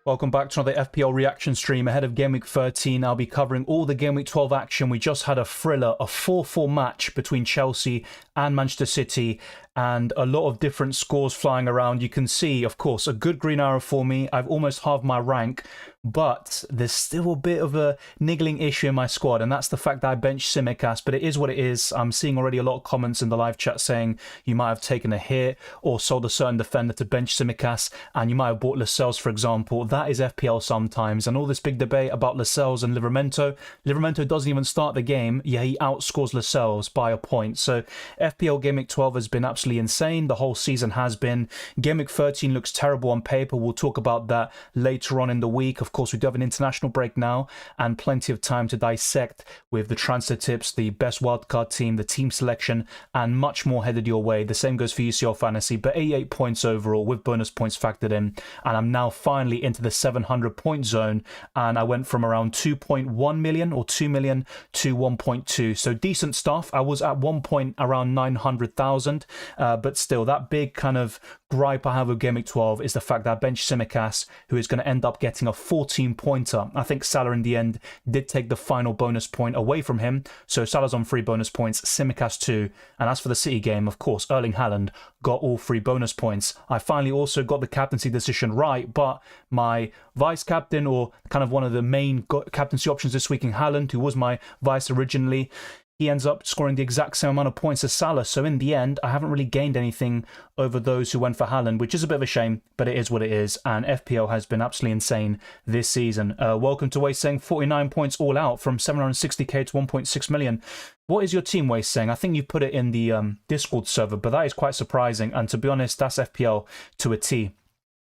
Welcome back to another FPL reaction stream ahead of Game Week 13. I'll be covering all the Game Week 12 action. We just had a thriller, a 4-4 match between Chelsea and Manchester City, and a lot of different scores flying around. You can see, of course, a good green arrow for me. I've almost halved my rank, but there's still a bit of a niggling issue in my squad, and that's the fact that I benched Tsimikas, but it is what it is. I'm seeing already a lot of comments in the live chat saying you might have taken a hit or sold a certain defender to bench Tsimikas, and you might have bought Lascelles, for example. That is FPL sometimes, and all this big debate about Lascelles and Livramento. Livramento doesn't even start the game, yeah, he outscores Lascelles by a point. So FPL Game Week 12 has been absolutely insane. The whole season has been. Game Week 13 looks terrible on paper. We'll talk about that later on in the week. Of course, we do have an international break now and plenty of time to dissect with the transfer tips, the best wildcard team, the team selection, and much more headed your way. The same goes for UCL Fantasy, but 88 points overall with bonus points factored in. And I'm now finally into the 700 point zone, and I went from around 2.1 million or 2 million to 1.2. So decent stuff. I was at one point around 900,000, but still, that big kind of gripe I have with Game Week 12 is the fact that I benched Tsimikas, who is going to end up getting a 14-pointer. I think Salah in the end did take the final bonus point away from him, so Salah's on 3 bonus points, Tsimikas 2, and as for the City game, of course, Erling Haaland got all 3 bonus points. I finally also got the captaincy decision right, but my vice-captain, or kind of one of the main captaincy options this week in Haaland, who was my vice originally, he ends up scoring the exact same amount of points as Salah. So in the end, I haven't really gained anything over those who went for Haaland, which is a bit of a shame, but it is what it is. And FPL has been absolutely insane this season. Welcome to Waste saying 49 points all out from 760k to 1.6 million. What is your team, Waste saying? I think you put it in the Discord server, but that is quite surprising. And to be honest, that's FPL to a T.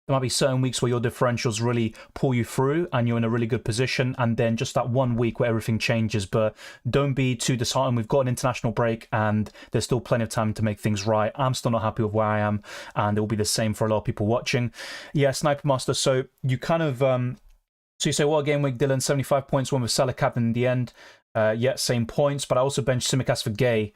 There might be certain weeks where your differentials really pull you through and you're in a really good position, and then just that one week where everything changes. But don't be too disheartened. We've got an international break and there's still plenty of time to make things right. I'm still not happy with where I am, and it will be the same for a lot of people watching. Yeah, Sniper Master, so you kind of so you say, well, game week, Dylan, 75 points, one with Salah captain in the end. Yeah, same points, but I also benched Tsimikas for Gay.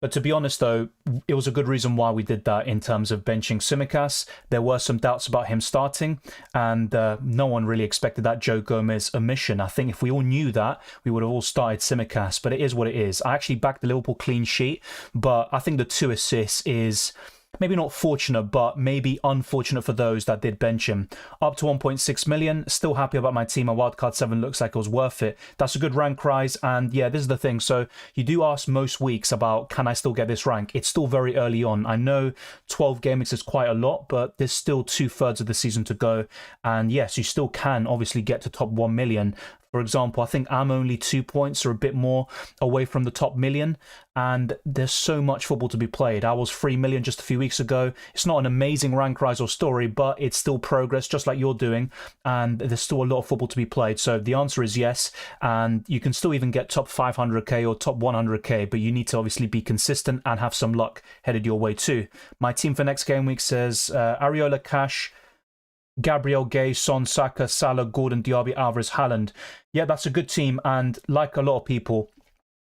But to be honest, though, it was a good reason why we did that in terms of benching Tsimikas. There were some doubts about him starting, and no one really expected that Joe Gomez omission. I think if we all knew that, we would have all started Tsimikas, but it is what it is. I actually backed the Liverpool clean sheet, but I think the 2 assists is maybe not fortunate, but maybe unfortunate for those that did bench him. Up to 1.6 million. Still happy about my team. My wildcard 7 looks like it was worth it. That's a good rank rise. And yeah, this is the thing. So you do ask most weeks about, can I still get this rank? It's still very early on. I know 12 game weeks is quite a lot, but there's still 2/3 of the season to go. And yes, you still can obviously get to top 1 million. For example, I think I'm only 2 points or a bit more away from the top million, and there's so much football to be played. I was 3 million just a few weeks ago. It's not an amazing rank rise or story, but it's still progress, just like you're doing, and there's still a lot of football to be played. So the answer is yes, and you can still even get top 500k or top 100k, but you need to obviously be consistent and have some luck headed your way too. My team for next game week says Areola, Cash, Gabriel, Gay, Son, Saka, Salah, Gordon, Diaby, Alvarez, Haaland. Yeah, that's a good team, and like a lot of people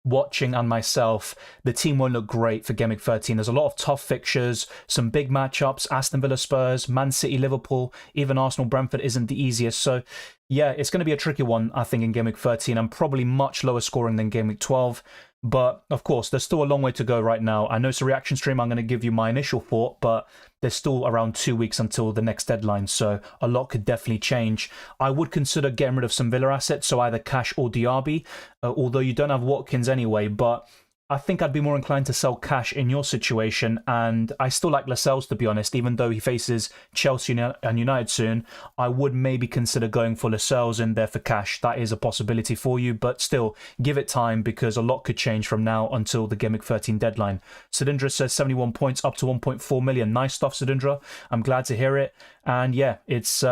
watching and myself, the team won't look great for Game Week 13. There's a lot of tough fixtures, some big matchups, Aston Villa, Spurs, Man City, Liverpool, even Arsenal, Brentford isn't the easiest. So yeah, it's going to be a tricky one, I think, in Game Week 13, and probably much lower scoring than Game Week 12. But of course, there's still a long way to go right now. I know it's a reaction stream. I'm going to give you my initial thought, but there's still around 2 weeks until the next deadline, so a lot could definitely change. I would consider getting rid of some Villa assets, so either Cash or Diaby, although you don't have Watkins anyway, but I think I'd be more inclined to sell Cash in your situation, and I still like Lascelles, to be honest. Even though he faces Chelsea and United soon, I would maybe consider going for Lascelles in there for Cash. That is a possibility for you, but still, give it time, because a lot could change from now until the Game Week 13 deadline. Sidindra says 71 points, up to 1.4 million. Nice stuff, Sidindra. I'm glad to hear it. And yeah, it's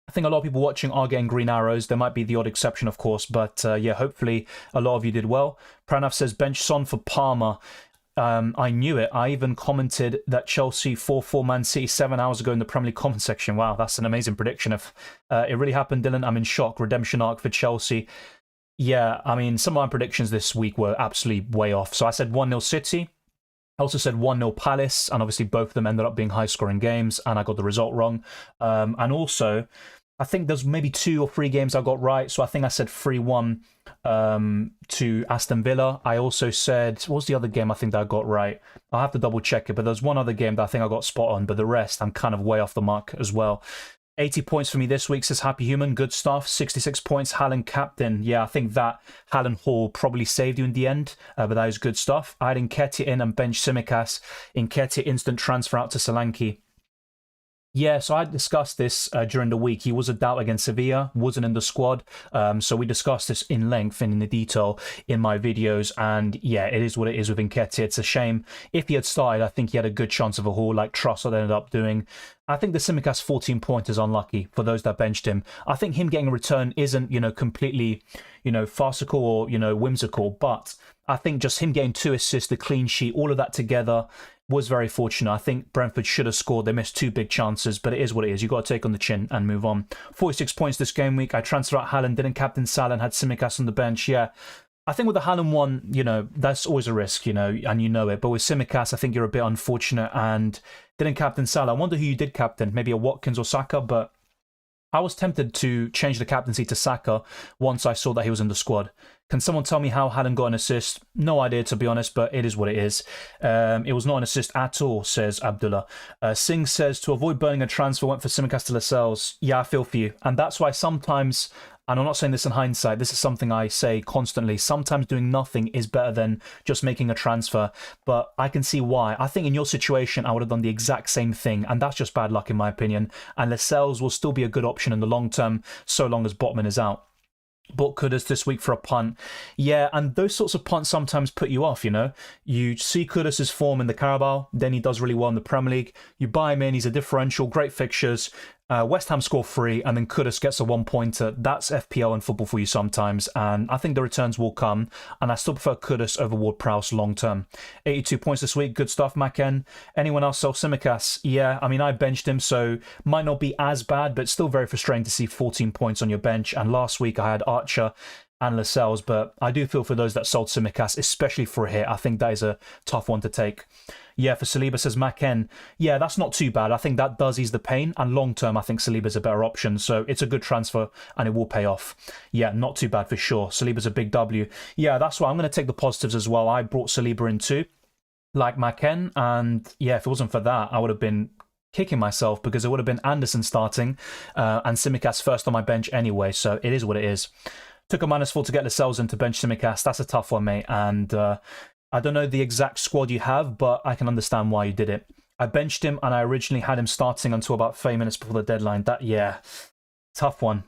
I think a lot of people watching are getting green arrows. There might be the odd exception, of course, but yeah, hopefully a lot of you did well. Pranav says bench Son for Palmer. I knew it. I even commented that Chelsea 4-4 Man City 7 hours ago in the Premier League comment section. Wow, that's an amazing prediction. If it really happened, Dylan, I'm in shock. Redemption arc for Chelsea. Yeah, I mean, some of my predictions this week were absolutely way off. So I said 1-0 City. I also said 1-0 Palace, and obviously both of them ended up being high-scoring games, and I got the result wrong. And also, I think there's maybe 2 or 3 games I got right. So I think I said 3-1 to Aston Villa. I also said, what was the other game I think that I got right? I'll have to double check it, but there's one other game that I think I got spot on, but the rest I'm kind of way off the mark as well. 80 points for me this week, says Happy Human. Good stuff. 66 points. Haaland captain. Yeah, I think that Haaland haul probably saved you in the end, but that is good stuff. I had Nketiah in and bench Tsimikas. Nketiah instant transfer out to Solanke. Yeah, so I discussed this during the week. He was a doubt against Sevilla, wasn't in the squad. So we discussed this in length and in the detail in my videos. And yeah, it is what it is with Nketiah. It's a shame. If he had started, I think he had a good chance of a haul like Trossard ended up doing. I think the Tsimikas 14 point is unlucky for those that benched him. I think him getting a return isn't, completely, farcical or, whimsical. But I think just him getting 2 assists, the clean sheet, all of that together was very fortunate. I think Brentford should have scored. They missed 2 big chances, but it is what it is. You've got to take on the chin and move on. 46 points this game week. I transferred out Haaland, didn't captain Salah, and had Tsimikas on the bench. Yeah, I think with the Haaland one, that's always a risk, and you know it. But with Tsimikas, I think you're a bit unfortunate and didn't captain Salah. I wonder who you did captain, maybe a Watkins or Saka, but I was tempted to change the captaincy to Saka once I saw that he was in the squad. Can someone tell me how Haaland got an assist? No idea, to be honest, but it is what it is. It was not an assist at all, says Abdullah. Singh says, to avoid burning a transfer, went for Tsimikas to Lascelles. Yeah, I feel for you. And that's why sometimes, and I'm not saying this in hindsight, this is something I say constantly, sometimes doing nothing is better than just making a transfer. But I can see why. I think in your situation, I would have done the exact same thing, and that's just bad luck in my opinion. And Lascelles will still be a good option in the long term, so long as Botman is out. Bought Kudus this week for a punt. Yeah, and those sorts of punts sometimes put you off, You see Kudus' form in the Carabao, then he does really well in the Premier League. You buy him in, he's a differential, great fixtures. West Ham score 3, and then Kudus gets a 1-pointer. That's FPL and football for you sometimes, and I think the returns will come, and I still prefer Kudus over Ward-Prowse long term. 82 points this week, good stuff, Maken. Anyone else sell Tsimikas? Yeah, I mean, I benched him, so might not be as bad, but still very frustrating to see 14 points on your bench, and last week I had Archer and Lascelles, but I do feel for those that sold Tsimikas, especially for a hit. I think that is a tough one to take. Yeah, for Saliba, says Maken. Yeah, that's not too bad. I think that does ease the pain. And long term, I think Saliba's a better option. So it's a good transfer and it will pay off. Yeah, not too bad for sure. Saliba's a big W. Yeah, that's why I'm going to take the positives as well. I brought Saliba in too, like Maken. And yeah, if it wasn't for that, I would have been kicking myself because it would have been Anderson starting and Tsimikas first on my bench anyway. So it is what it is. Took a -4 to get Lascelles into bench Tsimikas. That's a tough one, mate. And I don't know the exact squad you have, but I can understand why you did it. I benched him, and I originally had him starting until about 30 minutes before the deadline. Yeah, tough one.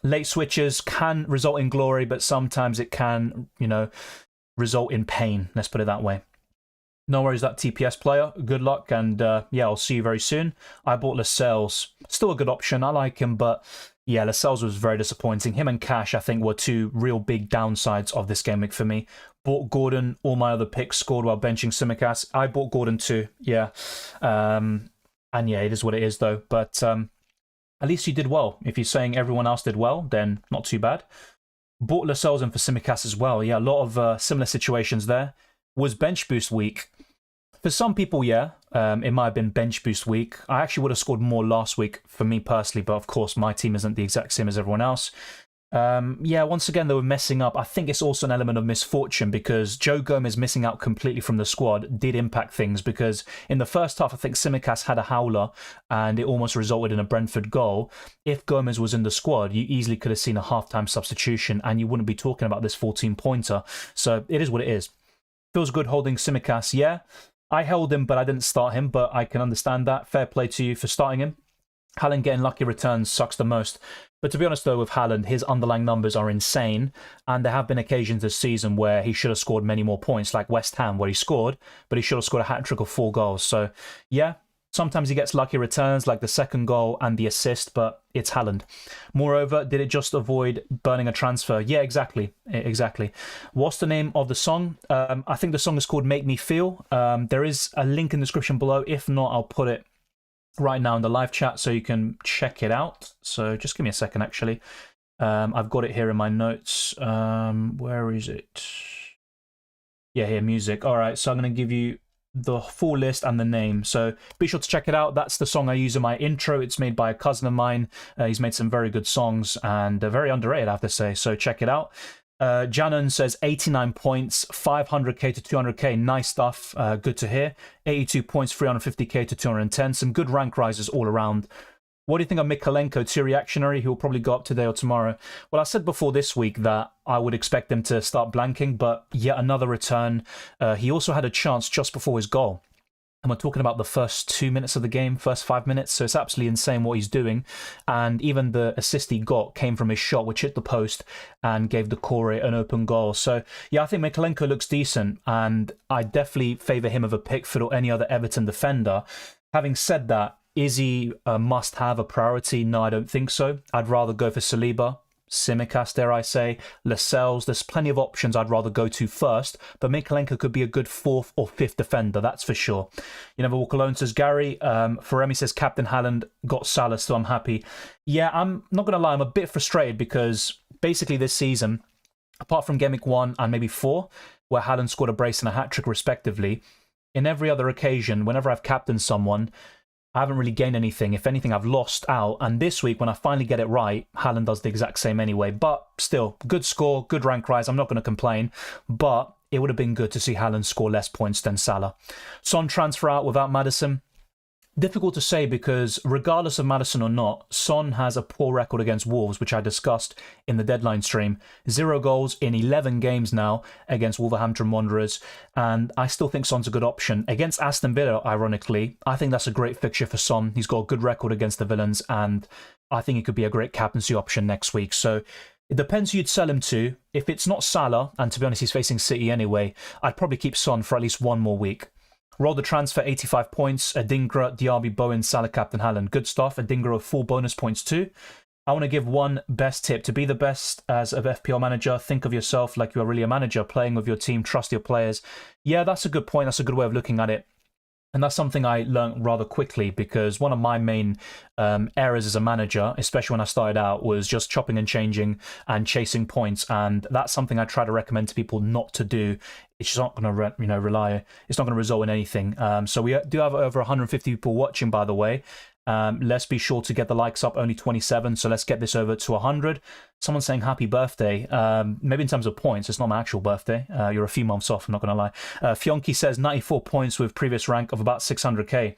Late switches can result in glory, but sometimes it can, result in pain. Let's put it that way. No worries, that TPS player. Good luck, and yeah, I'll see you very soon. I bought Lascelles. Still a good option. I like him, but yeah, Lascelles was very disappointing. Him and Cash, I think, were 2 real big downsides of this game week for me. Bought Gordon. All my other picks scored while benching Tsimikas. I bought Gordon too, yeah. And yeah, it is what it is, though. But at least you did well. If you're saying everyone else did well, then not too bad. Bought Lascelles and for Tsimikas as well. Yeah, a lot of similar situations there. Was bench boost week. For some people, yeah, it might have been bench boost week. I actually would have scored more last week for me personally, but of course my team isn't the exact same as everyone else. Yeah, once again, they were messing up. I think it's also an element of misfortune because Joe Gomez missing out completely from the squad did impact things because in the first half, I think Tsimikas had a howler and it almost resulted in a Brentford goal. If Gomez was in the squad, you easily could have seen a half-time substitution and you wouldn't be talking about this 14-pointer. So it is what it is. Feels good holding Tsimikas, yeah. I held him, but I didn't start him, but I can understand that. Fair play to you for starting him. Haaland getting lucky returns sucks the most. But to be honest, though, with Haaland, his underlying numbers are insane, and there have been occasions this season where he should have scored many more points, like West Ham, where he scored, but he should have scored a hat-trick of 4 goals. So, yeah, sometimes he gets lucky returns, like the second goal and the assist, but it's Haaland. Moreover, did it just avoid burning a transfer? Yeah, exactly. What's the name of the song? I think the song is called Make Me Feel. There is a link in the description below. If not, I'll put it right now in the live chat so you can check it out. So just give me a second, actually. I've got it here in my notes. Where is it? Yeah, here, music. All right, so I'm going to give you the full list and the name. So be sure to check it out. That's the song I use in my intro. It's made by a cousin of mine. He's made some very good songs and very underrated, I have to say. So check it out. Janon says 89 points, 500k to 200k. Nice stuff. Good to hear. 82 points, 350k to 210. Some good rank rises all around. What do you think of Mykolenko, tier reactionary? He'll probably go up today or tomorrow. Well, I said before this week that I would expect him to start blanking, but yet another return. He also had a chance just before his goal. And we're talking about the first 2 minutes of the game, first 5 minutes. So it's absolutely insane what he's doing. And even the assist he got came from his shot, which hit the post and gave the Core an open goal. So yeah, I think Mykolenko looks decent. And I definitely favour him of a Pickford or any other Everton defender. Having said that, is he a must-have, a priority? No, I don't think so. I'd rather go for Saliba, Tsimikas, dare I say, Lascelles. There's plenty of options I'd rather go to first, but Mykolenko could be a good 4th or 5th defender, that's for sure. You never walk alone, says Gary. Feremi says Captain Haaland got Salah, so I'm happy. Yeah, I'm not going to lie, I'm a bit frustrated because basically this season, apart from Gameweek 1 and maybe 4, where Haaland scored a brace and a hat-trick respectively, in every other occasion, whenever I've captained someone, I haven't really gained anything. If anything, I've lost out. And this week, when I finally get it right, Haaland does the exact same anyway. But still, good score, good rank rise. I'm not going to complain. But it would have been good to see Haaland score less points than Salah. Son transfer out without Maddison. Difficult to say because regardless of Maddison or not, Son has a poor record against Wolves, which I discussed in the deadline stream. 0 goals in 11 games now against Wolverhampton Wanderers, and I still think Son's a good option. Against Aston Villa, ironically, I think that's a great fixture for Son. He's got a good record against the Villains, and I think he could be a great captaincy option next week. So it depends who you'd sell him to. If it's not Salah, and to be honest, he's facing City anyway, I'd probably keep Son for at least one more week. Roll the transfer, 85 points. Adingra, Diaby, Bowen, Salah, Captain Haaland. Good stuff. Adingra with 4 bonus points too. I want to give one best tip. To be the best as an FPL manager, think of yourself like you are really a manager, playing with your team, trust your players. Yeah, that's a good point. That's a good way of looking at it. And that's something I learned rather quickly because one of my main errors as a manager, especially when I started out, was just chopping and changing and chasing points. And that's something I try to recommend to people not to do. It's just not going to rely. It's not going to result in anything. So we do have over 150 people watching, by the way. Let's be sure to get the likes up, only 27, so let's get this over to 100. Someone's saying happy birthday. Maybe in terms of points, it's not my actual birthday. You're a few months off, I'm not going to lie. Fionki says 94 points with previous rank of about 600k.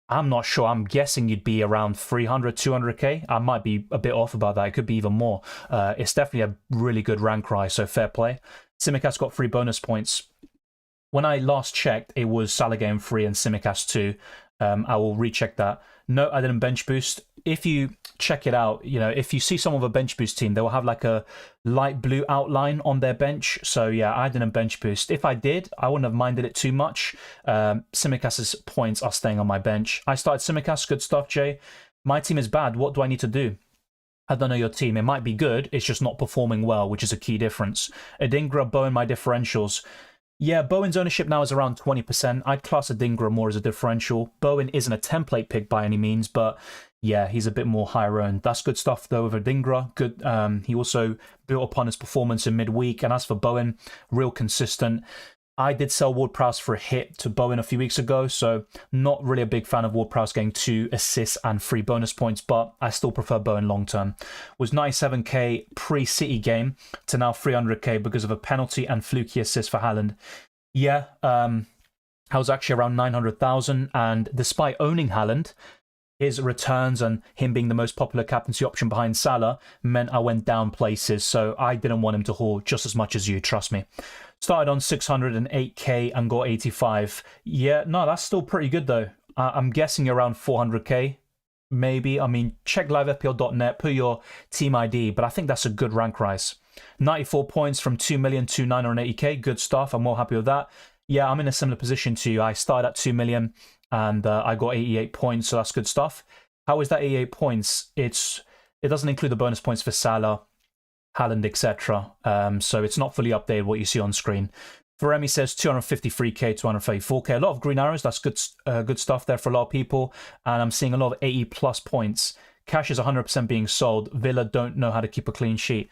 I'm not sure. I'm guessing you'd be around 300, 200k. I might be a bit off about that. It could be even more. It's definitely a really good rank rise, so fair play. Tsimikas got 3 bonus points. When I last checked, it was Salah getting 3 and Tsimikas 2. I will recheck that. No, I didn't bench boost. If you check it out, if you see someone with a bench boost team, they will have like a light blue outline on their bench. So yeah, I didn't bench boost. If I did, I wouldn't have minded it too much. Simikas's points are staying on my bench. I started Tsimikas, good stuff, Jay. My team is bad. What do I need to do? I don't know your team. It might be good. It's just not performing well, which is a key difference. Adingra, Bowen, my differentials. Yeah, Bowen's ownership now is around 20%. I'd class Adingra more as a differential. Bowen isn't a template pick by any means, but yeah, he's a bit more higher owned. That's good stuff though with Adingra. Good. He also built upon his performance in midweek. And as for Bowen, real consistent. I did sell Ward-Prowse for a hit to Bowen a few weeks ago, so not really a big fan of Ward-Prowse getting 2 assists and 3 bonus points, but I still prefer Bowen long term. Was 97k pre-City game to now 300k because of a penalty and fluky assist for Haaland. Yeah, I was actually around 900,000, and despite owning Haaland, his returns and him being the most popular captaincy option behind Salah meant I went down places, so I didn't want him to haul just as much as you, trust me. Started on 608k and got 85. Yeah, no, that's still pretty good though. I'm guessing around 400k, maybe. I mean, check livefpl.net, put your team ID, but I think that's a good rank rise. 94 points from 2 million to 980k, good stuff. I'm more happy with that. Yeah, I'm in a similar position to you. I started at 2 million and I got 88 points, so that's good stuff. How is that 88 points? It doesn't include the bonus points for Salah, Haaland, etc. So it's not fully updated what you see on screen. Feremi says 253k, 234k. A lot of green arrows. That's good stuff there for a lot of people. And I'm seeing a lot of 80 plus points. Cash is 100% being sold. Villa don't know how to keep a clean sheet.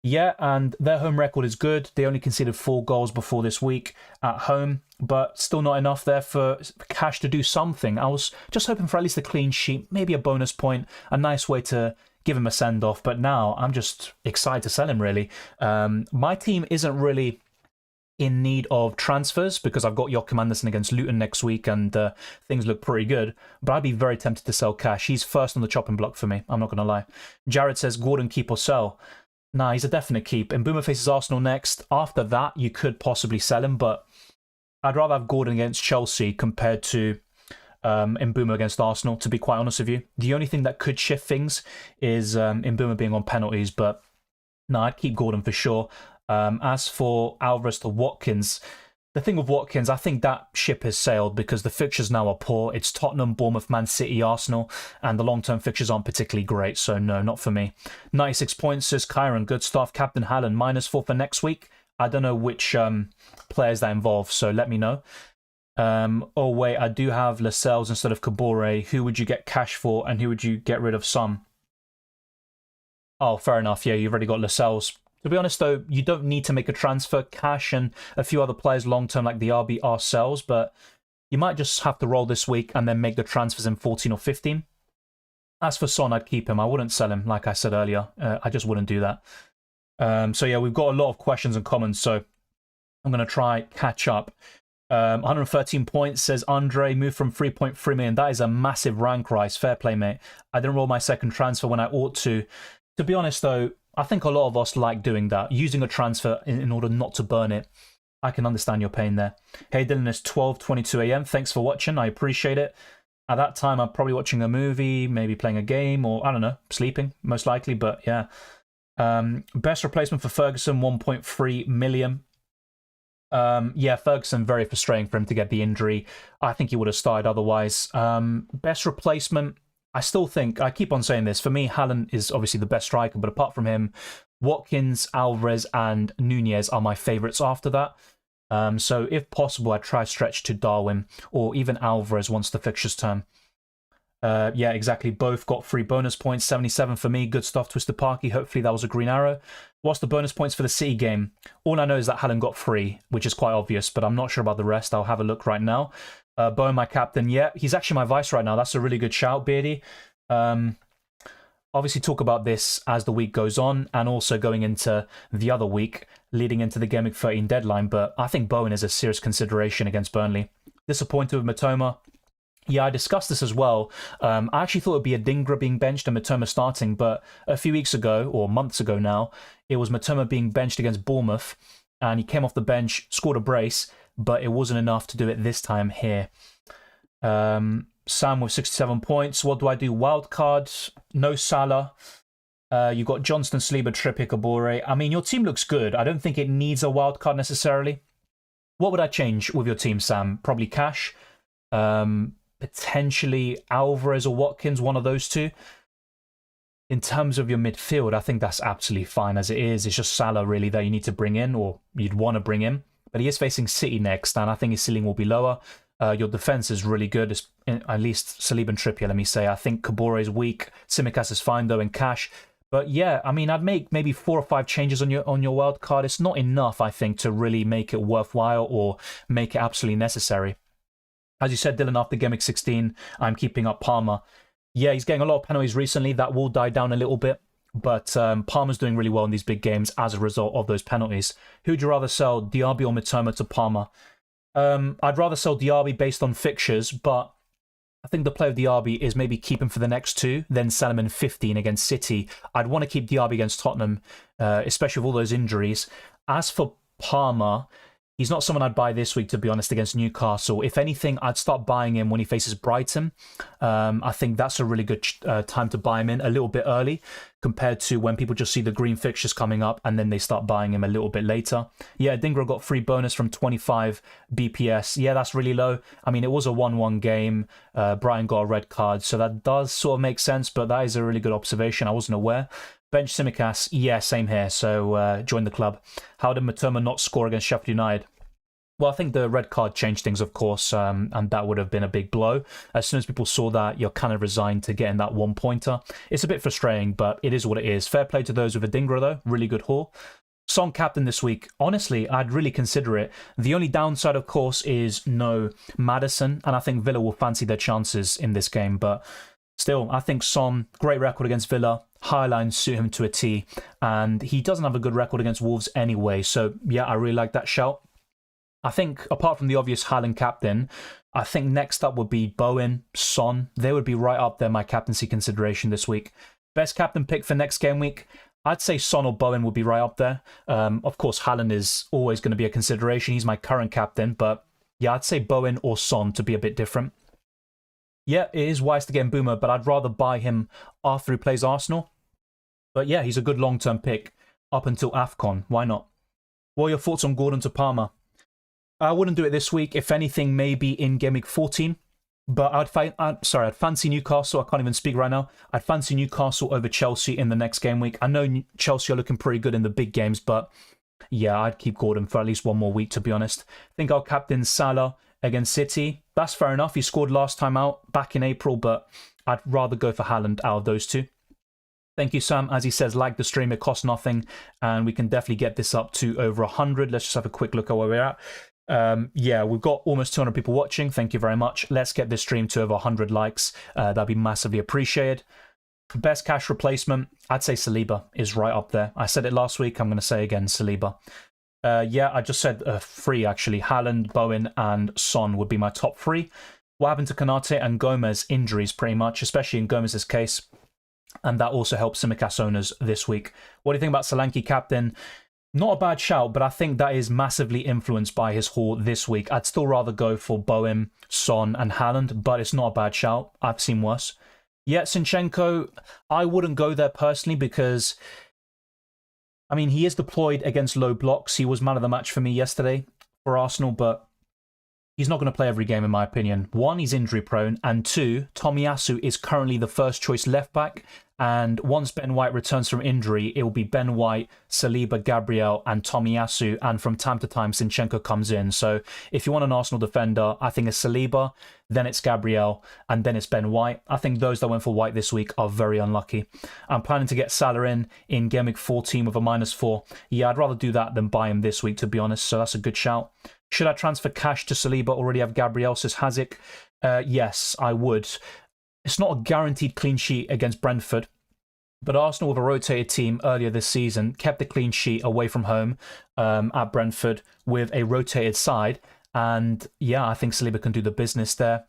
Yeah, and their home record is good. They only conceded 4 goals before this week at home, but still not enough there for Cash to do something. I was just hoping for at least a clean sheet, maybe a bonus point, a nice way to give him a send-off, but now I'm just excited to sell him, really. My team isn't really in need of transfers because I've got Joachim Andersen against Luton next week and things look pretty good. But I'd be very tempted to sell Cash. He's first on the chopping block for me. I'm not going to lie. Jared says, Gordon, keep or sell. Nah, he's a definite keep. And Boomer faces Arsenal next. After that, you could possibly sell him, but I'd rather have Gordon against Chelsea compared to Mbeumo against Arsenal, to be quite honest with you. The only thing that could shift things is Mbeumo being on penalties, but no, I'd keep Gordon for sure. As for Alvarez to Watkins, the thing with Watkins, I think that ship has sailed because the fixtures now are poor. It's Tottenham, Bournemouth, Man City, Arsenal, and the long-term fixtures aren't particularly great, so no, not for me. 96 points, says Kyron. Good stuff. Captain Haaland, -4 for next week. I don't know which players that involve, so let me know. Oh, wait, I do have Lascelles instead of Kabore. Who would you get Cash for, and who would you get rid of some? Oh, fair enough. Yeah, you've already got Lascelles. To be honest, though, you don't need to make a transfer. Cash and a few other players long-term like the RB are sells, but you might just have to roll this week and then make the transfers in 14 or 15. As for Son, I'd keep him. I wouldn't sell him, like I said earlier. I just wouldn't do that. So yeah, we've got a lot of questions and comments, so I'm going to try catch up. 113 points, says Andre, moved from 3.3 million. That is a massive rank rise. Fair play, mate. I didn't roll my second transfer when I ought to. To be honest, though, I think a lot of us like doing that, using a transfer in order not to burn it. I can understand your pain there. Hey Dylan, it's 12:22 a.m. Thanks for watching. I appreciate it. At that time, I'm probably watching a movie, maybe playing a game, or I don't know, sleeping, most likely. But yeah. Best replacement for Ferguson, 1.3 million. Yeah, Ferguson, very frustrating for him to get the injury. I think he would have started otherwise. Best replacement, I still think, I keep on saying this, for me, Haaland is obviously the best striker, but apart from him, Watkins, Alvarez, and Nunez are my favourites after that. So if possible, I'd try stretch to Darwin, or even Alvarez once the fixtures turn. Yeah, exactly. Both got 3 bonus points. 77 for me. Good stuff, Twister Parky. Hopefully that was a green arrow. What's the bonus points for the City game? All I know is that Haaland got 3, which is quite obvious, but I'm not sure about the rest. I'll have a look right now. Bowen, my captain. Yeah, he's actually my vice right now. That's a really good shout, Beardy. Obviously talk about this as the week goes on and also going into the other week leading into the Game Week 13 deadline, but I think Bowen is a serious consideration against Burnley. Disappointed with Matoma. Yeah, I discussed this as well. I actually thought it would be a Dingra being benched and Matoma starting, but a few weeks ago, or months ago now, it was Matoma being benched against Bournemouth, and he came off the bench, scored a brace, but it wasn't enough to do it this time here. Sam with 67 points. What do I do? Wildcard, no Salah. You got Johnston, Saliba, Trippier, Kabore. I mean, your team looks good. I don't think it needs a wildcard necessarily. What would I change with your team, Sam? Probably Cash. Potentially Alvarez or Watkins, one of those two. In terms of your midfield, I think that's absolutely fine as it is. It's just Salah really that you need to bring in, or you'd want to bring in. But he is facing City next, and I think his ceiling will be lower. Your defense is really good, at least Saliba and Trippier, let me say. I think Kabore is weak. Tsimikas is fine, though, and Cash. But yeah, I mean, I'd make maybe 4 or 5 changes on your wild card. It's not enough, I think, to really make it worthwhile or make it absolutely necessary. As you said, Dylan, after Game Week 16, I'm keeping up Palmer. Yeah, he's getting a lot of penalties recently. That will die down a little bit. But Palmer's doing really well in these big games as a result of those penalties. Who'd you rather sell, Diaby or Mitoma to Palmer? I'd rather sell Diaby based on fixtures, but I think the play of Diaby is maybe keep him for the next 2, then sell him in 15 against City. I'd want to keep Diaby against Tottenham, especially with all those injuries. As for Palmer, he's not someone I'd buy this week, to be honest, against Newcastle. If anything, I'd start buying him when he faces Brighton. I think that's a really good time to buy him in a little bit early compared to when people just see the green fixtures coming up and then they start buying him a little bit later. Yeah, Dingra got free bonus from 25 BPS. Yeah, that's really low. I mean, it was a 1-1 game. Brighton got a red card, so that does sort of make sense, but that is a really good observation. I wasn't aware. Bench Tsimikas, yeah, same here, so join the club. How did Matoma not score against Sheffield United? Well, I think the red card changed things, of course, and that would have been a big blow. As soon as people saw that, you're kind of resigned to getting that 1-pointer. It's a bit frustrating, but it is what it is. Fair play to those with a Dingra, though. Really good haul. Son captain this week. Honestly, I'd really consider it. The only downside, of course, is no Maddison, and I think Villa will fancy their chances in this game, but still, I think Son, great record against Villa. Highline suit him to a T, and he doesn't have a good record against Wolves anyway, so yeah, I really like that shout. I think, apart from the obvious Haaland captain, I think next up would be Bowen, Son. They would be right up there, my captaincy consideration this week. Best captain pick for next game week? I'd say Son or Bowen would be right up there. Of course, Haaland is always going to be a consideration. He's my current captain, but yeah, I'd say Bowen or Son to be a bit different. Yeah, it is wise to get him Boomer, but I'd rather buy him after he plays Arsenal. But yeah, he's a good long-term pick up until AFCON. Why not? What are your thoughts on Gordon to Palmer? I wouldn't do it this week. If anything, maybe in Game Week 14. But I'd fancy Newcastle. I can't even speak right now. I'd fancy Newcastle over Chelsea in the next game week. I know Chelsea are looking pretty good in the big games, but yeah, I'd keep Gordon for at least one more week, to be honest. I think I'll captain Salah against City. That's fair enough. He scored last time out back in April, but I'd rather go for Haaland out of those two. Thank you, Sam. As he says, like the stream, it costs nothing, and we can definitely get this up to over 100. Let's just have a quick look at where we're at. Yeah, we've got almost 200 people watching. Thank you very much. Let's get this stream to over 100 likes. That'd be massively appreciated. Best cash replacement, I'd say Saliba is right up there. I said it last week. I'm going to say again, Saliba. Yeah, I just said three, actually. Haaland, Bowen, and Son would be my top three. What happened to Konate and Gomez? Injuries, pretty much, especially in Gomez's case. And that also helps Tsimikas owners this week. What do you think about Solanke captain? Not a bad shout, but I think that is massively influenced by his haul this week. I'd still rather go for Bowen, Son, and Haaland, but it's not a bad shout. I've seen worse. Yet Zinchenko, I wouldn't go there personally because, I mean, he is deployed against low blocks. He was man of the match for me yesterday for Arsenal, but he's not going to play every game, in my opinion. One, he's injury prone, and two, Tomiyasu is currently the first choice left back. And once Ben White returns from injury, it will be Ben White, Saliba, Gabriel, and Tomiyasu. And from time to time, Zinchenko comes in. So if you want an Arsenal defender, I think it's Saliba, then it's Gabriel, and then it's Ben White. I think those that went for White this week are very unlucky. I'm planning to get Salah in Game Week 14 with a -4. Yeah, I'd rather do that than buy him this week, to be honest. So that's a good shout. Should I transfer cash to Saliba? Already have Gabriel, says Hazik. Yes, I would. It's not a guaranteed clean sheet against Brentford, but Arsenal with a rotated team earlier this season kept a clean sheet away from home at Brentford with a rotated side. And yeah, I think Saliba can do the business there.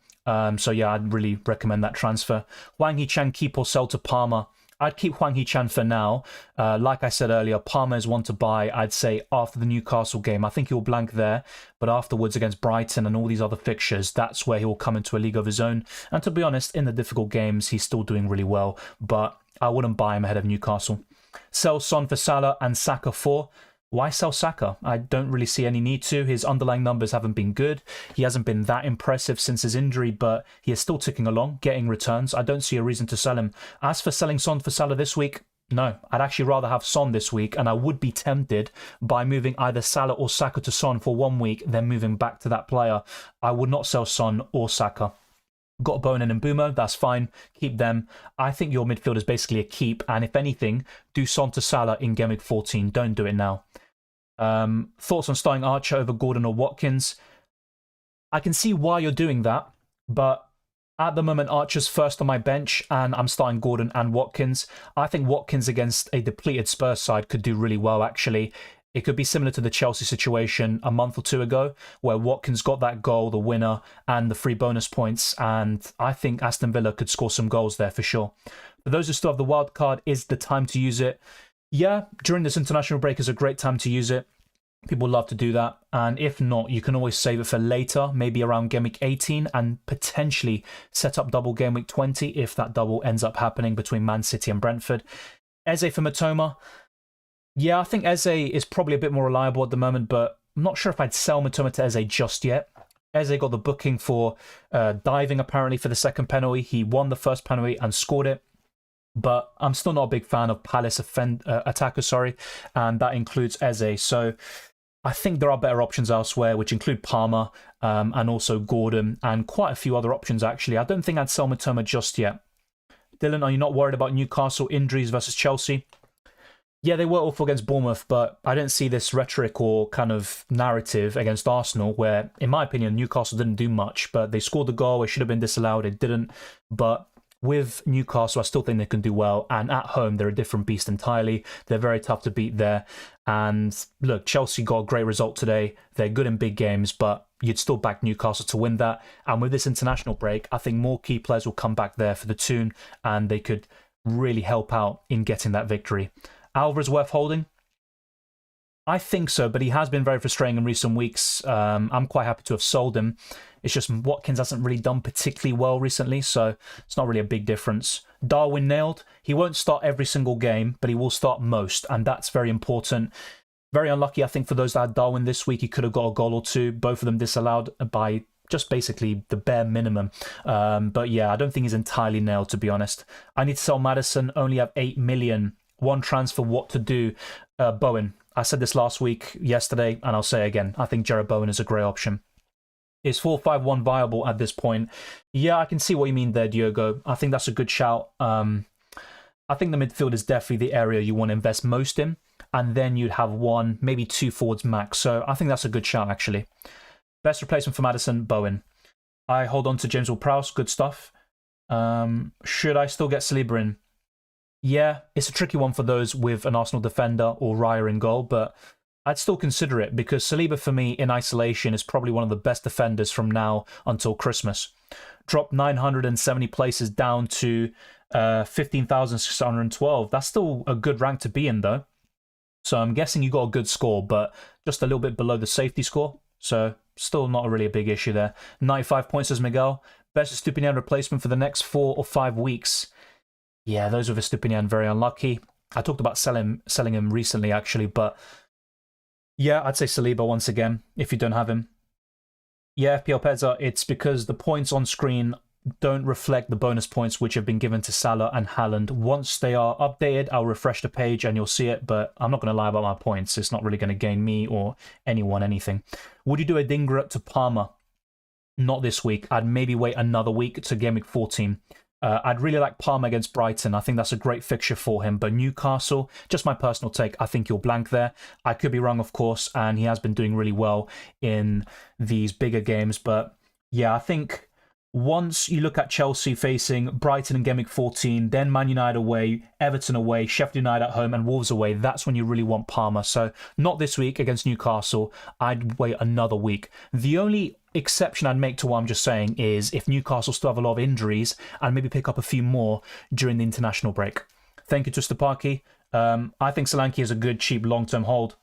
So yeah, I'd really recommend that transfer. Hwang Hee-chan, keep or sell to Palmer? I'd keep Hwang Hee-chan for now. Like I said earlier, Palmer is one to buy, I'd say, after the Newcastle game. I think he'll blank there, but afterwards against Brighton and all these other fixtures, that's where he will come into a league of his own. And to be honest, in the difficult games, he's still doing really well, but I wouldn't buy him ahead of Newcastle. Sell Son for Salah and Saka for. Why sell Saka? I don't really see any need to. His underlying numbers haven't been good. He hasn't been that impressive since his injury, but he is still ticking along, getting returns. I don't see a reason to sell him. As for selling Son for Salah this week, no. I'd actually rather have Son this week, and I would be tempted by moving either Salah or Saka to Son for 1 week, then moving back to that player. I would not sell Son or Saka. Got Bowen and Mbumo, that's fine. Keep them. I think your midfield is basically a keep, and if anything, do Son to Salah in Game Week 14. Don't do it now. Thoughts on starting Archer over Gordon or Watkins? I can see why you're doing that, but at the moment, Archer's first on my bench, and I'm starting Gordon and Watkins. I think Watkins against a depleted Spurs side could do really well, actually. It could be similar to the Chelsea situation a month or two ago, where Watkins got that goal, the winner, and the 3 bonus points, and I think Aston Villa could score some goals there for sure. For those who still have the wild card, is the time to use it? Yeah, during this international break is a great time to use it. People love to do that. And if not, you can always save it for later, maybe around Game Week 18, and potentially set up double Game Week 20 if that double ends up happening between Man City and Brentford. Eze for Matoma. Yeah, I think Eze is probably a bit more reliable at the moment, but I'm not sure if I'd sell Matoma to Eze just yet. Eze got the booking for diving, apparently, for the second penalty. He won the first penalty and scored it. But I'm still not a big fan of Palace attackers, and that includes Eze. So I think there are better options elsewhere, which include Palmer and also Gordon and quite a few other options, actually. I don't think I'd sell Matoma just yet. Dylan, are you not worried about Newcastle injuries versus Chelsea? Yeah, they were awful against Bournemouth, but I didn't see this rhetoric or kind of narrative against Arsenal where, in my opinion, Newcastle didn't do much, but they scored the goal. It should have been disallowed. It didn't. But with Newcastle, I still think they can do well. And at home, they're a different beast entirely. They're very tough to beat there. And look, Chelsea got a great result today. They're good in big games, but you'd still back Newcastle to win that. And with this international break, I think more key players will come back there for the tune, and they could really help out in getting that victory. Alvarez worth holding? I think so, but he has been very frustrating in recent weeks. I'm quite happy to have sold him. It's just Watkins hasn't really done particularly well recently, so it's not really a big difference. Darwin nailed. He won't start every single game, but he will start most, and that's very important. Very unlucky, I think, for those that had Darwin this week. He could have got a goal or two. Both of them disallowed by just basically the bare minimum. But yeah, I don't think he's entirely nailed, to be honest. I need to sell Maddison. Only have 8 million. One transfer, what to do? Bowen. I said this last week, yesterday, and I'll say again. I think Jared Bowen is a great option. Is 4-5-1 viable at this point? Yeah, I can see what you mean there, Diogo. I think that's a good shout. I think the midfield is definitely the area you want to invest most in. And then you'd have one, maybe two forwards max. So I think that's a good shout, actually. Best replacement for Maddison, Bowen. I hold on to James Ward-Prowse. Good stuff. Should I still get Saliba in? Yeah, it's a tricky one for those with an Arsenal defender or Raya in goal, but I'd still consider it because Saliba, for me, in isolation, is probably one of the best defenders from now until Christmas. Dropped 970 places down to 15,612. That's still a good rank to be in, though. So I'm guessing you got a good score, but just a little bit below the safety score. So still not really a big issue there. 95 points as Miguel. Best Estupinian replacement for the next 4 or 5 weeks. Yeah, those with Estupinian very unlucky. I talked about selling him recently, actually, but yeah, I'd say Saliba once again, if you don't have him. Yeah, FPL Pezza, it's because the points on screen don't reflect the bonus points which have been given to Salah and Haaland. Once they are updated, I'll refresh the page and you'll see it, but I'm not going to lie about my points. It's not really going to gain me or anyone anything. Would you do a Dingra to Palmer? Not this week. I'd maybe wait another week to Gameweek 14. I'd really like Palmer against Brighton. I think that's a great fixture for him. But Newcastle, just my personal take, I think you'll blank there. I could be wrong, of course, and he has been doing really well in these bigger games. But yeah, I think once you look at Chelsea facing Brighton in Gameweek 14, then Man United away, Everton away, Sheffield United at home, and Wolves away, that's when you really want Palmer. So not this week against Newcastle. I'd wait another week. The only exception I'd make to what I'm just saying is if Newcastle still have a lot of injuries and maybe pick up a few more during the international break. Thank you to Stupaki. I think Solanke is a good, cheap, long-term hold.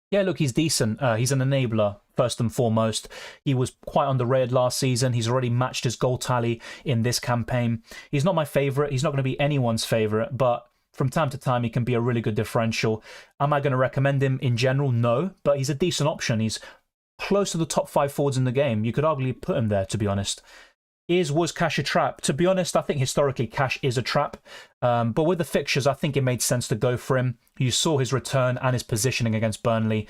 Yeah, look, he's decent. He's an enabler, first and foremost. He was quite underrated last season. He's already matched his goal tally in this campaign. He's not my favourite. He's not going to be anyone's favourite, but from time to time, he can be a really good differential. Am I going to recommend him in general? No, but he's a decent option. He's close to the top 5 forwards in the game. You could arguably put him there, to be honest. Was Cash a trap? To be honest, I think historically Cash is a trap. But with the fixtures, I think it made sense to go for him. You saw his return and his positioning against Burnley.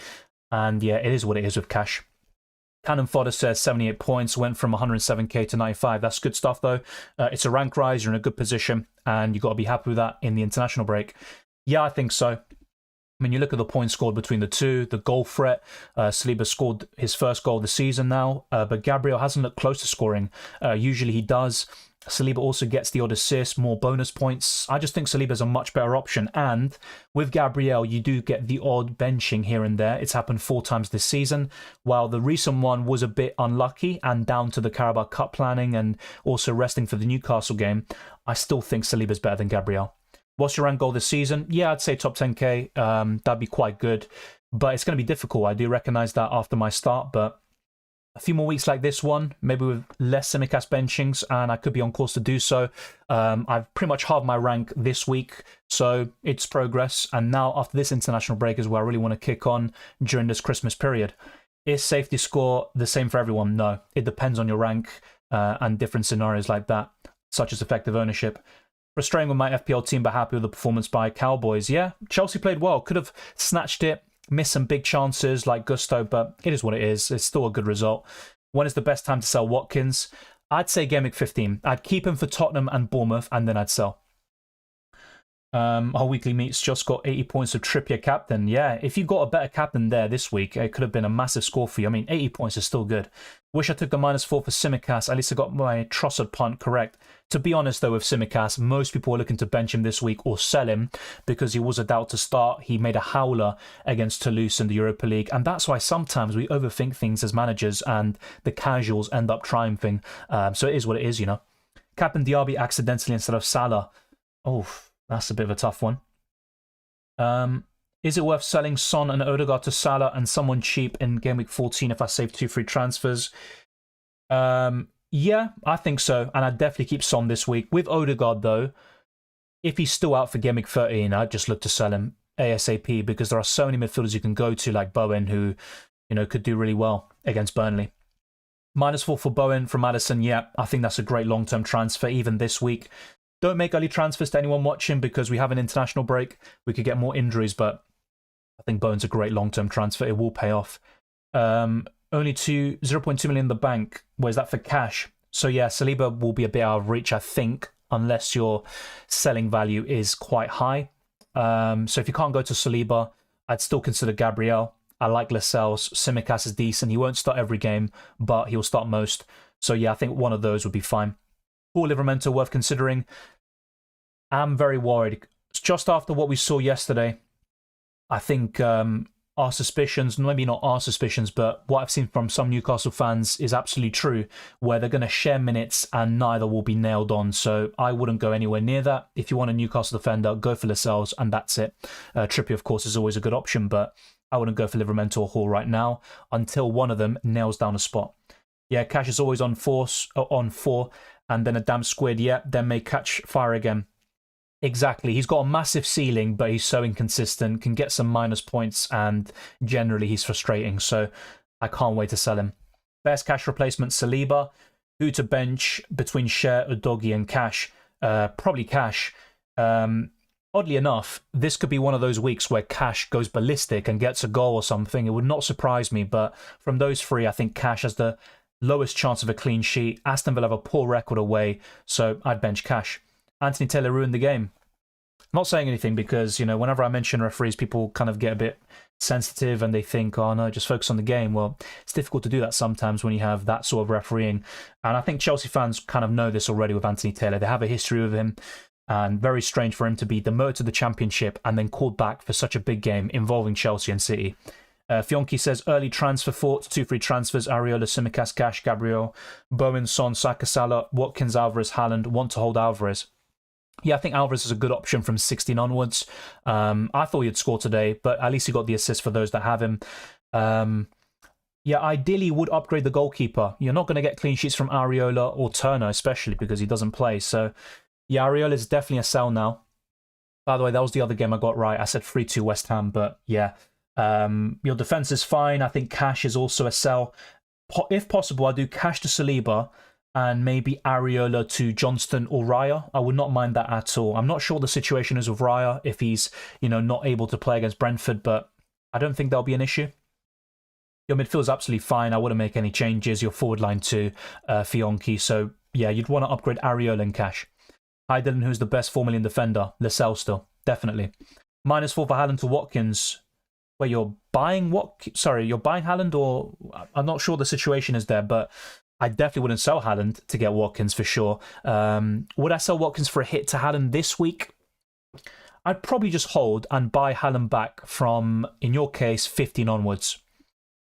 And yeah, it is what it is with Cash. Cannon Fodder says 78 points, went from 107k to 95. That's good stuff, though. It's a rank rise. You're in a good position. And you've got to be happy with that in the international break. Yeah, I think so. I mean, you look at the points scored between the two, the goal threat. Saliba scored his first goal of the season now, but Gabriel hasn't looked close to scoring. Usually he does. Saliba also gets the odd assist, more bonus points. I just think Saliba's a much better option. And with Gabriel, you do get the odd benching here and there. It's happened 4 times this season. While the recent one was a bit unlucky and down to the Carabao Cup planning and also resting for the Newcastle game, I still think Saliba's better than Gabriel. What's your rank goal this season? Yeah, I'd say top 10k. That'd be quite good. But it's going to be difficult. I do recognise that after my start. But a few more weeks like this one, maybe with less Simicast benchings, and I could be on course to do so. I've pretty much halved my rank this week. So it's progress. And now after this international break is where I really want to kick on during this Christmas period. Is safety score the same for everyone? No. It depends on your rank and different scenarios like that, such as effective ownership. Frustrating with my FPL team, but happy with the performance by Cowboys. Yeah, Chelsea played well. Could have snatched it, Missed some big chances like Gusto, but it is what it is. It's still a good result. When is the best time to sell Watkins? I'd say Game Week 15. I'd keep him for Tottenham and Bournemouth, and then I'd sell. Our weekly meets just got 80 points of Trippier captain. Yeah, if you got a better captain there this week, it could have been a massive score for you. I mean, 80 points is still good. Wish I took the -4 for Tsimikas. At least I got my Trossard punt correct. To be honest, though, with Tsimikas, most people are looking to bench him this week or sell him because he was a doubt to start. He made a howler against Toulouse in the Europa League, and that's why sometimes we overthink things as managers and the casuals end up triumphing. So it is what it is, you know. Captain Diaby accidentally instead of Salah. Oh, that's a bit of a tough one. Is it worth selling Son and Odegaard to Salah and someone cheap in Game Week 14 if I save 2 free transfers? Yeah, I think so. And I'd definitely keep Son this week. With Odegaard, though, if he's still out for Game Week 13, I'd just look to sell him ASAP because there are so many midfielders you can go to, like Bowen, who, you know, could do really well against Burnley. -4 for Bowen from Madison. Yeah, I think that's a great long-term transfer, even this week. Don't make early transfers to anyone watching because we have an international break. We could get more injuries, but I think Bowen's a great long-term transfer. It will pay off. Only 0.2 million in the bank. Where's that for cash? So yeah, Saliba will be a bit out of reach, I think, unless your selling value is quite high. So if you can't go to Saliba, I'd still consider Gabriel. I like Lascelles. Tsimikas is decent. He won't start every game, but he'll start most. So yeah, I think one of those would be fine. Paul Livramento worth considering. I'm very worried. Just after what we saw yesterday, I think our suspicions, maybe not our suspicions, but what I've seen from some Newcastle fans is absolutely true, where they're going to share minutes and neither will be nailed on. So I wouldn't go anywhere near that. If you want a Newcastle defender, go for Lascelles and that's it. Trippier, of course, is always a good option, but I wouldn't go for Livramento or Hall right now until one of them nails down a spot. Yeah, Cash is always on 4, and then a damn squid, yeah, then may catch fire again. Exactly. He's got a massive ceiling, but he's so inconsistent, can get some minus points, and generally he's frustrating. So I can't wait to sell him. Best cash replacement, Saliba. Who to bench between Cher, Udogie, and Cash? Probably Cash. Oddly enough, this could be one of those weeks where Cash goes ballistic and gets a goal or something. It would not surprise me, but from those three, I think Cash has the lowest chance of a clean sheet. Aston Villa have a poor record away, so I'd bench Cash. Anthony Taylor ruined the game. I'm not saying anything because, you know, whenever I mention referees, people kind of get a bit sensitive and they think, oh no, just focus on the game. Well, it's difficult to do that sometimes when you have that sort of refereeing. And I think Chelsea fans kind of know this already with Anthony Taylor. They have a history with him, and very strange for him to be demoted to the Championship and then called back for such a big game involving Chelsea and City. Fionki says, early transfer thoughts, 2 free transfers, Areola, Tsimikas, Cash, Gabriel, Bowen, Son, Saka, Salah, Watkins, Alvarez, Haaland. Want to hold Alvarez. Yeah, I think Alvarez is a good option from 16 onwards. I thought he'd score today, but at least he got the assist for those that have him. Yeah, ideally would upgrade the goalkeeper. You're not going to get clean sheets from Areola or Turner, especially because he doesn't play. So, yeah, Areola is definitely a sell now. By the way, that was the other game I got right. I said 3-2 West Ham, but yeah. Your defense is fine. I think Cash is also a sell. If possible, I'll do Cash to Saliba and maybe Areola to Johnston or Raya. I would not mind that at all. I'm not sure the situation is with Raya if he's, you know, not able to play against Brentford, but I don't think that'll be an issue. Your midfield is absolutely fine. I wouldn't make any changes. Your forward line to Fionki. So yeah, you'd want to upgrade Areola and Cash. Hi Dylan, who's the best 4 million defender? Lascelles still, definitely. -4 for Haaland to Watkins. Where you're buying you're buying Haaland, or I'm not sure the situation is there, but I definitely wouldn't sell Haaland to get Watkins for sure. Would I sell Watkins for a hit to Haaland this week? I'd probably just hold and buy Haaland back from, in your case, 15 onwards.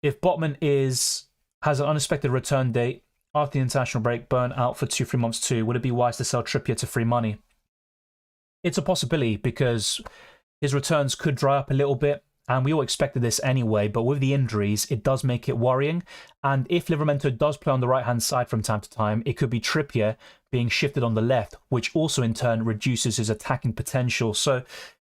If Botman has an unexpected return date after the international break, Burn out for 2-3 months too, would it be wise to sell Trippier to free money? It's a possibility because his returns could dry up a little bit. And we all expected this anyway, but with the injuries, it does make it worrying. And if Livramento does play on the right-hand side from time to time, it could be Trippier being shifted on the left, which also in turn reduces his attacking potential. So,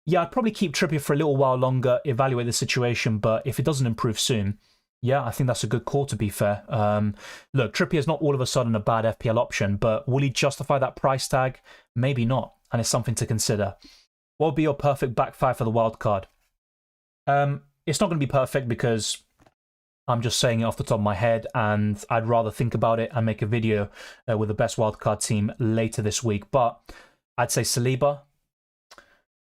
yeah, I'd probably keep Trippier for a little while longer, evaluate the situation, but if it doesn't improve soon, yeah, I think that's a good call, to be fair. Look, Trippier is not all of a sudden a bad FPL option, but will he justify that price tag? Maybe not, and it's something to consider. What would be your perfect back five for the wild card? it's not going to be perfect because I'm just saying it off the top of my head, and I'd rather think about it and make a video with the best wildcard team later this week. But I'd say Saliba,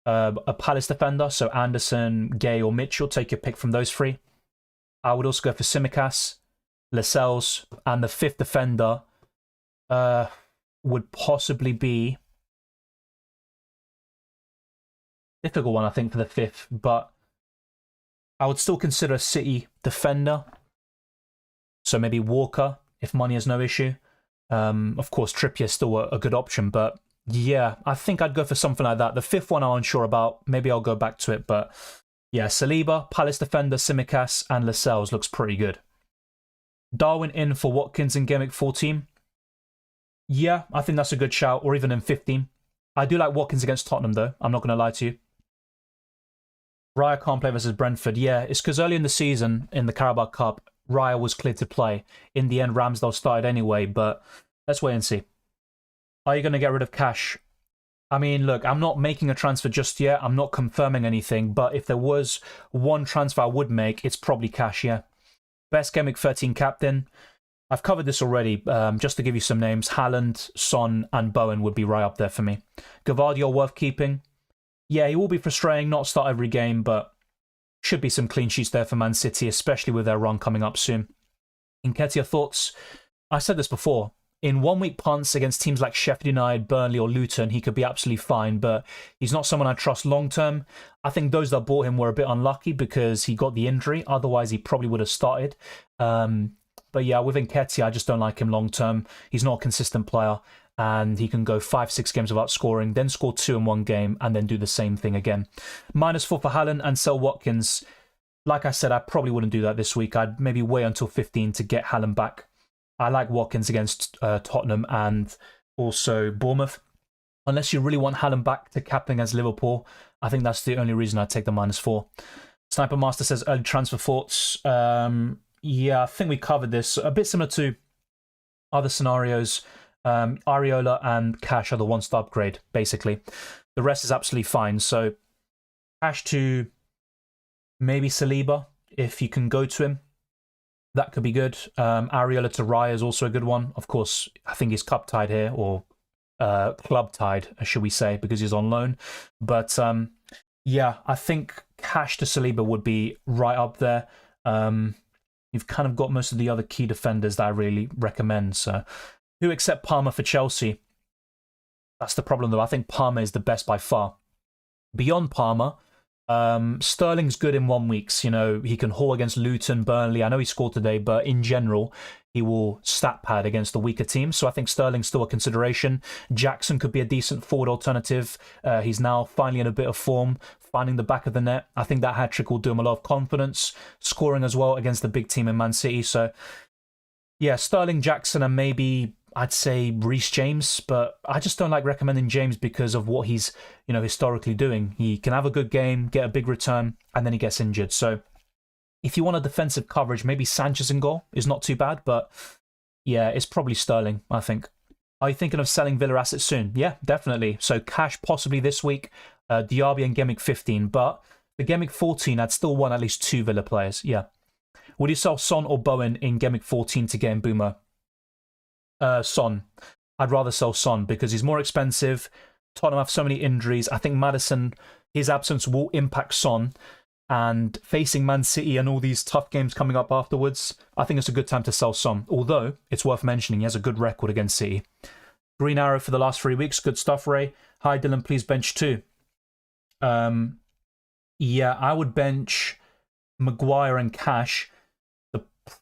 a Palace defender, so Anderson, Gay, or Mitchell. Take your pick from those three. I would also go for Tsimikas, Lascelles, and the fifth defender would possibly be difficult one, I think, for the fifth, but I would still consider a City defender. So maybe Walker, if money is no issue. Of course, Trippier is still a good option, but yeah, I think I'd go for something like that. The fifth one I'm unsure about. Maybe I'll go back to it, but yeah, Saliba, Palace defender, Tsimikas, and Lascelles looks pretty good. Darwin in for Watkins in Gameweek 14. Yeah, I think that's a good shout, or even in 15. I do like Watkins against Tottenham, though. I'm not going to lie to you. Raya can't play versus Brentford. Yeah, it's because early in the season, in the Carabao Cup, Raya was cleared to play. In the end, Ramsdale started anyway, but let's wait and see. Are you going to get rid of Cash? I mean, look, I'm not making a transfer just yet. I'm not confirming anything, but if there was one transfer I would make, it's probably Cash, yeah. Best Gameweek 13 captain. I've covered this already. Just to give you some names, Haaland, Son, and Bowen would be right up there for me. Gvardiol worth keeping. Yeah, he will be frustrating, not start every game, but should be some clean sheets there for Man City, especially with their run coming up soon. Nketiah, thoughts? I said this before. In 1 week punts against teams like Sheffield United, Burnley, or Luton, he could be absolutely fine, but he's not someone I trust long term. I think those that bought him were a bit unlucky because he got the injury. Otherwise, he probably would have started. But yeah, with Nketiah, I just don't like him long term. He's not a consistent player, and he can go 5-6 games without scoring, then score 2 in one game, and then do the same thing again. -4 for Haaland and sell Watkins. Like I said, I probably wouldn't do that this week. I'd maybe wait until 15 to get Haaland back. I like Watkins against Tottenham and also Bournemouth. Unless you really want Haaland back to captain against Liverpool, I think that's the only reason I'd take the -4. Sniper Master says early transfer thoughts. Yeah, I think we covered this. A bit similar to other scenarios. Areola and Cash are the ones to upgrade, basically. The rest is absolutely fine. So Cash to maybe Saliba, if you can go to him. That could be good. Areola to Raya is also a good one. Of course, I think he's cup tied here, or club tied, should we say, because he's on loan. But yeah, I think Cash to Saliba would be right up there. You've kind of got most of the other key defenders that I really recommend. So who except Palmer for Chelsea? That's the problem, though. I think Palmer is the best by far. Beyond Palmer, Sterling's good in 1 week. You know, he can haul against Luton, Burnley. I know he scored today, but in general, he will stat pad against the weaker teams. So I think Sterling's still a consideration. Jackson could be a decent forward alternative. He's now finally in a bit of form, finding the back of the net. I think that hat-trick will do him a lot of confidence, scoring as well against the big team in Man City. So yeah, Sterling, Jackson, and maybe I'd say Reece James, but I just don't like recommending James because of what he's, you know, historically doing. He can have a good game, get a big return, and then he gets injured. So if you want a defensive coverage, maybe Sanchez in goal is not too bad, but yeah, it's probably Sterling, I think. Are you thinking of selling Villa assets soon? Yeah, definitely. So Cash possibly this week, Diaby and Gameweek 15, but the Gameweek 14, I'd still want at least 2 Villa players, yeah. Would you sell Son or Bowen in Gameweek 14 to get in Boomer? Son. I'd rather sell Son because he's more expensive. Tottenham have so many injuries. I think Maddison, his absence will impact Son. And facing Man City and all these tough games coming up afterwards, I think it's a good time to sell Son. Although, it's worth mentioning, he has a good record against City. Green Arrow for the last 3 weeks. Good stuff, Ray. Hi, Dylan, please bench 2. Yeah, I would bench Maguire and Cash.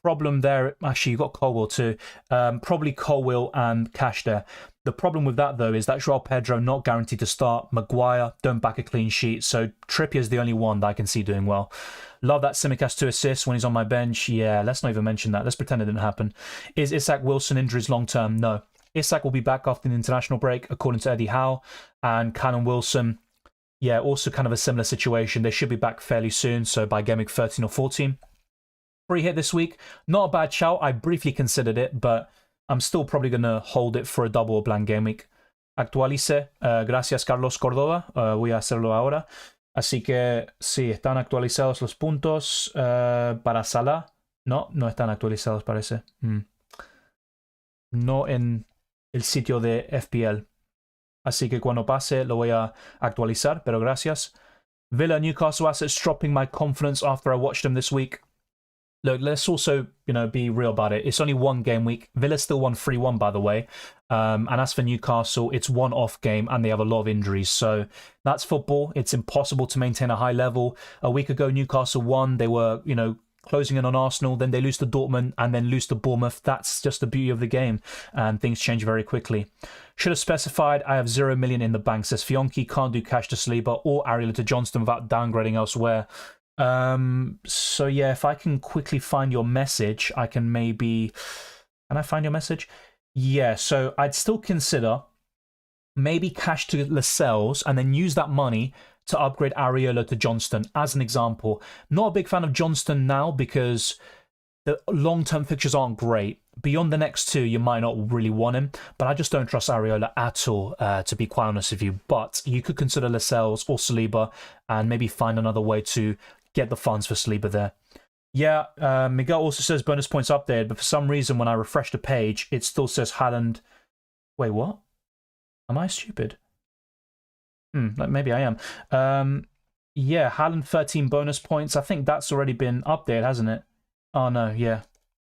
Problem there, actually, you got Colwill too. Probably Colwill and Cash there. The problem with that, though, is that Joao Pedro not guaranteed to start. Maguire don't back a clean sheet, so Trippier's the only one that I can see doing well. Love that Tsimikas 2 assists when he's on my bench. Yeah, let's not even mention that. Let's pretend it didn't happen. Is Isak Wilson injuries long term? No. Isak will be back after the international break, according to Eddie Howe. And Callum Wilson, yeah, also kind of a similar situation. They should be back fairly soon, so by Gameweek 13 or 14. Free hit this week. Not a bad shout. I briefly considered it, but I'm still probably going to hold it for a double or blank game week. Actualice. Gracias, Carlos Cordova. Voy a hacerlo ahora. Así que sí, están actualizados los puntos para Salah. No, no están actualizados, parece. No en el sitio de FPL. Así que cuando pase lo voy a actualizar, pero gracias. Villa Newcastle assets dropping my confidence after I watched them this week. Look, let's also, be real about it. It's only one game week. Villa still won 3-1, by the way. And as for Newcastle, it's one off game and they have a lot of injuries. So that's football. It's impossible to maintain a high level. A week ago, Newcastle won. They were, closing in on Arsenal. Then they lose to Dortmund and then lose to Bournemouth. That's just the beauty of the game. And things change very quickly. Should have specified I have 0 million in the bank, says Fionki. Can't do cash to Saliba or Ariel to Johnston without downgrading elsewhere. So yeah, if I can quickly find your message, I can maybe... Can I find your message? Yeah, so I'd still consider maybe cash to Lascelles and then use that money to upgrade Areola to Johnston, as an example. Not a big fan of Johnston now because the long-term fixtures aren't great. Beyond the next two, you might not really want him, but I just don't trust Areola at all, to be quite honest with you. But you could consider Lascelles or Saliba and maybe find another way to get the funds for Saliba there. Yeah, Miguel also says bonus points updated, but for some reason when I refresh the page, it still says Haaland. Wait, what? Am I stupid? Maybe I am. Yeah, Haaland 13 bonus points. I think that's already been updated, hasn't it? Oh no, yeah.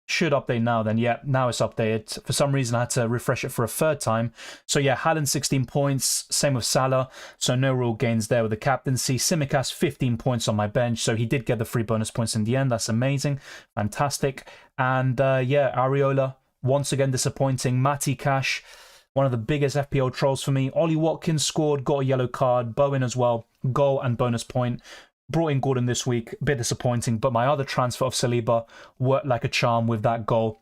Should update now then. Yeah, now it's updated. For some reason I had to refresh it for a third time. So yeah, Haaland 16 points, same with Salah. So no real gains there with the captaincy. Tsimikas 15 points on my bench. So he did get the 3 bonus points in the end. That's amazing. Fantastic. And yeah, Areola, once again disappointing. Matty Cash, one of the biggest FPL trolls for me. Ollie Watkins scored, got a yellow card. Bowen as well, goal and bonus point. Brought in Gordon this week, a bit disappointing, but my other transfer of Saliba worked like a charm with that goal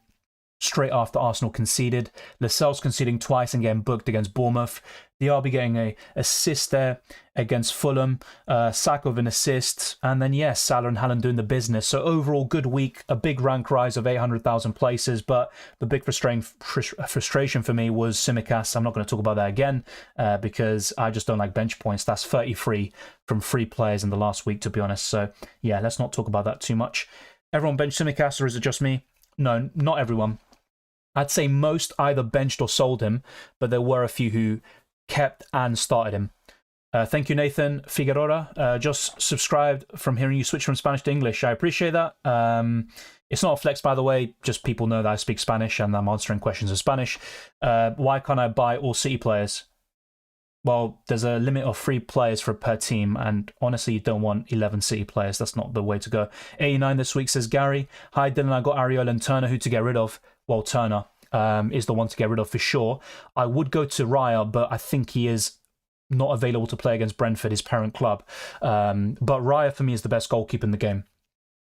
straight after Arsenal conceded. Lascelles conceding twice and getting booked against Bournemouth. Diaby getting an assist there against Fulham. Saka with an assist. And then, yes, Salah and Haaland doing the business. So overall, good week. A big rank rise of 800,000 places. But the big frustration for me was Tsimikas. I'm not going to talk about that again because I just don't like bench points. That's 33 from 3 players in the last week, to be honest. So, yeah, let's not talk about that too much. Everyone benched Tsimikas, or is it just me? No, not everyone. I'd say most either benched or sold him, but there were a few who kept and started him. Thank you, Nathan Figueroa. Just subscribed from hearing you switch from Spanish to English. I appreciate that. It's not a flex, by the way. Just people know that I speak Spanish and I'm answering questions in Spanish. Why can't I buy all City players? Well, there's a limit of 3 players per team, and honestly, you don't want 11 City players. That's not the way to go. 89 this week, says Gary. Hi, Dylan. I got Areola and Turner. Who to get rid of? Well, Turner is the one to get rid of for sure. I would go to Raya, but I think he is not available to play against Brentford, his parent club. But Raya, for me, is the best goalkeeper in the game.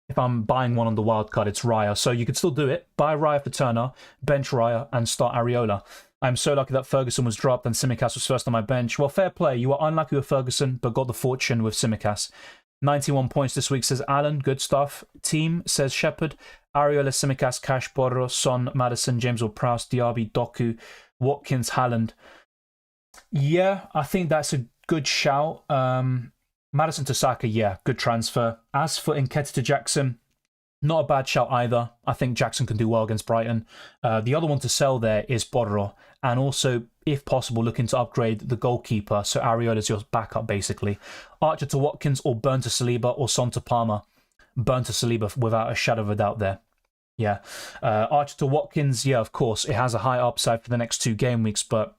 If I'm buying one on the wildcard, it's Raya. So you could still do it. Buy Raya for Turner, bench Raya, and start Areola. I'm so lucky that Ferguson was dropped and Tsimikas was first on my bench. Well, fair play. You were unlucky with Ferguson, but got the fortune with Tsimikas. 91 points this week, says Alan. Good stuff. Team, says Shepherd. Areola, Tsimikas, Cash, Borro, Son, Madison, James Ward-Prowse, Diaby, Doku, Watkins, Haaland. Yeah, I think that's a good shout. Madison to Saka, yeah, good transfer. As for Nketiah to Jackson, not a bad shout either. I think Jackson can do well against Brighton. The other one to sell there is Borro. And also, if possible, looking to upgrade the goalkeeper. So Areola is your backup, basically. Archer to Watkins or Burn to Saliba or Son to Palmer. Burn to Saliba without a shadow of a doubt there. Yeah. Archer to Watkins, yeah, of course. It has a high upside for the next 2 game weeks. But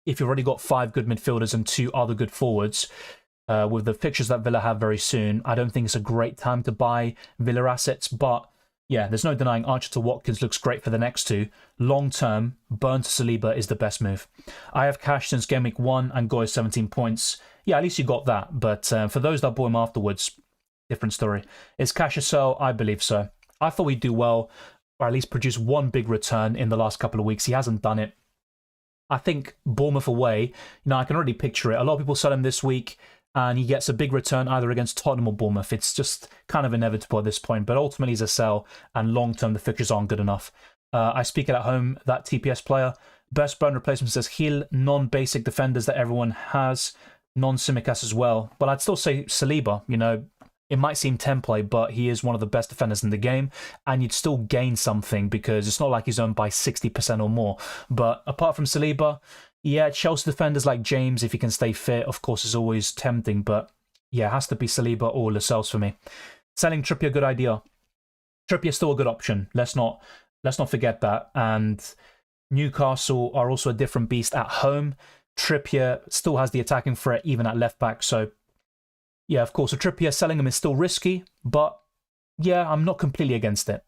if you've already got 5 good midfielders and 2 other good forwards, with the fixtures that Villa have very soon, I don't think it's a great time to buy Villa assets, but yeah, there's no denying Archer to Watkins looks great for the next 2. Long term, Burn to Saliba is the best move. I have cash since Game Week 1 and Goy 17 points. Yeah, at least you got that, but for those that bought him afterwards, different story. Is cash a sell? I believe so. I thought he'd do well, or at least produce 1 big return in the last couple of weeks. He hasn't done it. I think Bournemouth away, I can already picture it. A lot of people sell him this week, and he gets a big return either against Tottenham or Bournemouth. It's just kind of inevitable at this point, but ultimately he's a sell, and long-term the fixtures aren't good enough. I speak it at home, that TPS player. Best Burn replacement says Hill, non-basic defenders that everyone has. non-Simicast as well. But I'd still say Saliba, you know, it might seem template, but he is one of the best defenders in the game, and you'd still gain something because it's not like he's owned by 60% or more. But apart from Saliba, yeah, Chelsea defenders like James, if he can stay fit, of course, is always tempting. But yeah, it has to be Saliba or Lascelles for me. Selling Trippier, good idea. Trippier's still a good option. Let's not forget that. And Newcastle are also a different beast at home. Trippier still has the attacking threat even at left back, so yeah, of course, a Trippier selling him is still risky, but yeah, I'm not completely against it.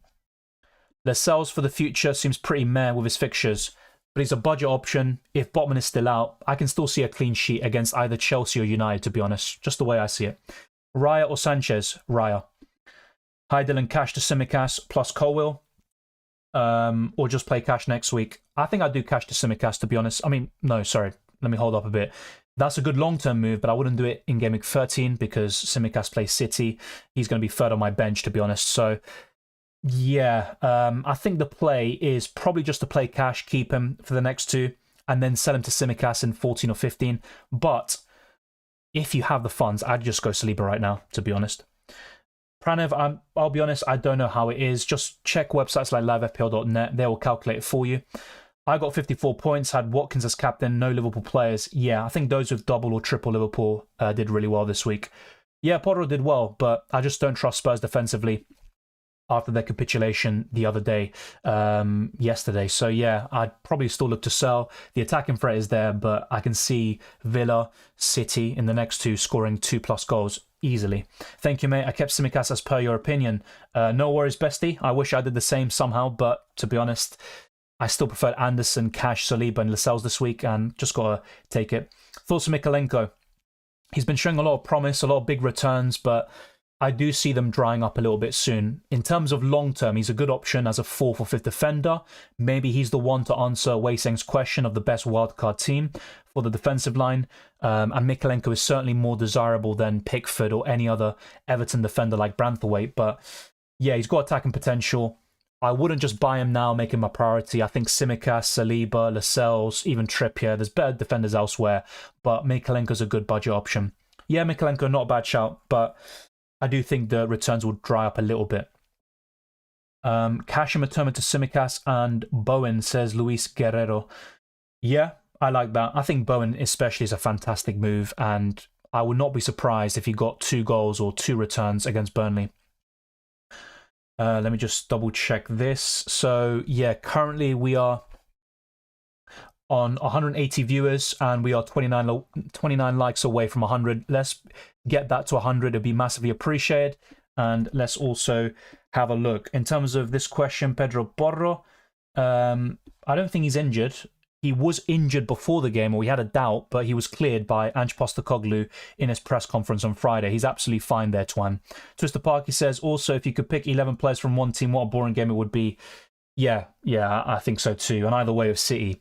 Lascelles for the future seems pretty meh with his fixtures, but he's a budget option. If Botman is still out, I can still see a clean sheet against either Chelsea or United, to be honest, just the way I see it. Raya or Sanchez? Raya. Hi Dylan, cash to Simicast plus Colwill, or just play cash next week. I think I'd do cash to Simicast, to be honest. I mean, no, sorry, let me hold up a bit. That's a good long-term move, but I wouldn't do it in Game Week 13 because Simicast plays City. He's going to be third on my bench, to be honest. So, yeah, I think the play is probably just to play cash, keep him for the next two, and then sell him to Simicast in 14 or 15. But if you have the funds, I'd just go Saliba right now, to be honest. Pranev, I'll be honest, I don't know how it is. Just check websites like livefpl.net. They will calculate it for you. I got 54 points, had Watkins as captain, no Liverpool players. Yeah, I think those with double or triple Liverpool did really well this week. Yeah, Potter did well, but I just don't trust Spurs defensively after their capitulation the other day, yesterday. So yeah, I'd probably still look to sell. The attacking threat is there, but I can see Villa, City in the next two scoring 2+ goals easily. Thank you, mate. I kept Simicast as per your opinion. No worries, bestie. I wish I did the same somehow, but to be honest, I still preferred Anderson, Cash, Saliba, and Lascelles this week, and just got to take it. Thoughts on Mykolenko? He's been showing a lot of promise, a lot of big returns, but I do see them drying up a little bit soon. In terms of long-term, he's a good option as a 4th or 5th defender. Maybe he's the one to answer Wei Seng's question of the best wildcard team for the defensive line. And Mykolenko is certainly more desirable than Pickford or any other Everton defender like Branthwaite. But yeah, he's got attacking potential. I wouldn't just buy him now, make him a priority. I think Simicast, Saliba, Lascelles, even Trippier, there's better defenders elsewhere, but Mykolenko's a good budget option. Yeah, Mykolenko, not a bad shout, but I do think the returns will dry up a little bit. Cash and Matoma to Simicast and Bowen, says Luis Guerrero. Yeah, I like that. I think Bowen especially is a fantastic move, and I would not be surprised if he got 2 goals or 2 returns against Burnley. Let me just double check this. So yeah, currently we are on 180 viewers and we are 29 likes away from 100. Let's get that to 100. It'd be massively appreciated. And let's also have a look. In terms of this question, Pedro Porro, I don't think he's injured. He was injured before the game, or we had a doubt, but he was cleared by Ange Postecoglou in his press conference on Friday. He's absolutely fine there, Twan. Twister Parky says, also, if you could pick 11 players from one team, what a boring game it would be. Yeah, I think so too. And either way of City,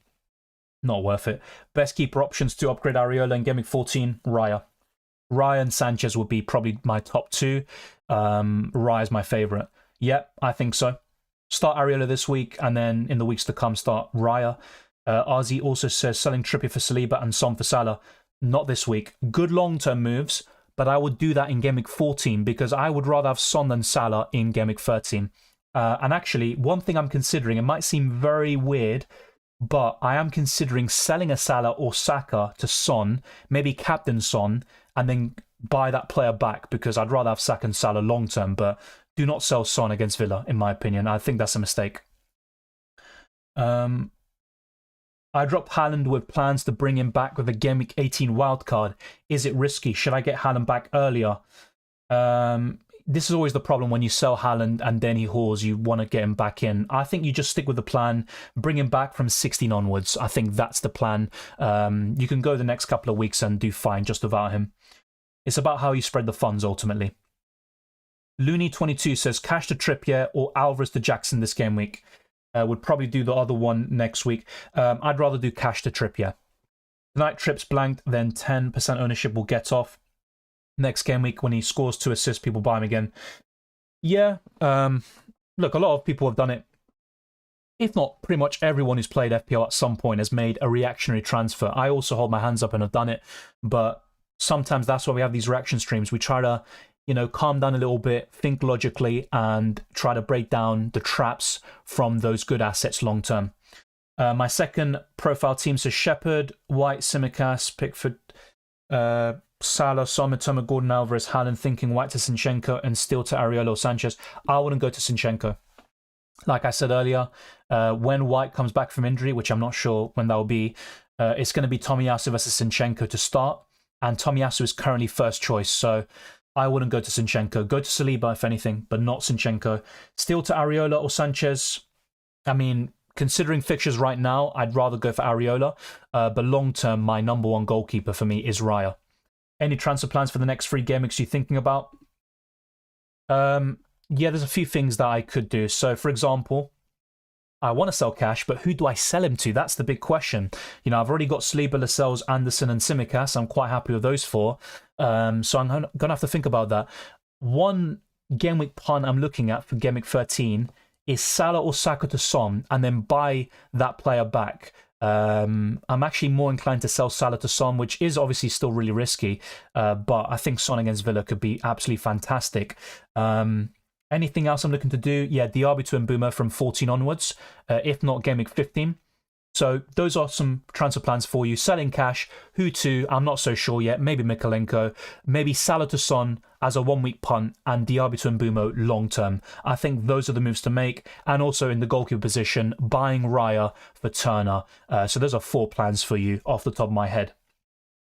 not worth it. Best keeper options to upgrade Areola in Game Week 14, Raya. Raya and Sanchez would be probably my top 2. Raya's my favourite. Yeah, I think so. Start Areola this week, and then in the weeks to come, start Raya. RZ also says selling Trippier for Saliba and Son for Salah. Not this week. Good long-term moves, but I would do that in Game Week 14 because I would rather have Son than Salah in Game Week 13. And actually, one thing I'm considering, it might seem very weird, but I am considering selling a Salah or Saka to Son, maybe captain Son, and then buy that player back because I'd rather have Saka and Salah long-term, but do not sell Son against Villa, in my opinion. I think that's a mistake. I dropped Haaland with plans to bring him back with a Game Week 18 wildcard. Is it risky? Should I get Haaland back earlier? This is always the problem when you sell Haaland and then he hauls, you want to get him back in. I think you just stick with the plan, bring him back from 16 onwards. I think that's the plan. You can go the next couple of weeks and do fine just without him. It's about how you spread the funds ultimately. Looney22 says cash to Trippier or Alvarez to Jackson this game week. Would probably do the other one next week. I'd rather do cash to Trippier. Tonight, Trips blanked, then 10% ownership will get off. Next game week, when he scores 2 assists, people buy him again. Yeah, look, a lot of people have done it. If not, pretty much everyone who's played FPL at some point has made a reactionary transfer. I also hold my hands up and have done it, but sometimes that's why we have these reaction streams. We try to, calm down a little bit, think logically, and try to break down the traps from those good assets long term. My second profile team says Shepherd, White, Tsimikas, Pickford, Salah, Son, Mitoma, Gordon, Alvarez, Haaland, thinking White to Zinchenko and Steele to Areola, Sanchez. I wouldn't go to Zinchenko. Like I said earlier, when White comes back from injury, which I'm not sure when that will be, it's going to be Tomiyasu versus Zinchenko to start, and Tomiyasu is currently first choice, so I wouldn't go to Zinchenko. Go to Saliba, if anything, but not Zinchenko. Steele to Areola or Sanchez. I mean, considering fixtures right now, I'd rather go for Areola, but long-term, my number one goalkeeper for me is Raya. Any transfer plans for the next 3 game weeks you're thinking about? Yeah, there's a few things that I could do. So, for example, I want to sell Cash, but who do I sell him to? That's the big question. I've already got Saliba, Lascelles, Anderson, and Tsimikas. I'm quite happy with those 4. So I'm going to have to think about that. One game week punt I'm looking at for game week 13 is Salah or Saka to Son, and then buy that player back. I'm actually more inclined to sell Salah to Son, which is obviously still really risky, but I think Son against Villa could be absolutely fantastic. Anything else I'm looking to do? Yeah, Diaby to Mbeumo from 14 onwards, if not game week 15. So those are some transfer plans for you. Selling Cash, who to? I'm not so sure yet. Maybe Mikalenko, maybe Salah to Son as a 1-week punt, and Diaby to Mbeumo long term. I think those are the moves to make. And also in the goalkeeper position, buying Raya for Turner. So those are 4 plans for you off the top of my head.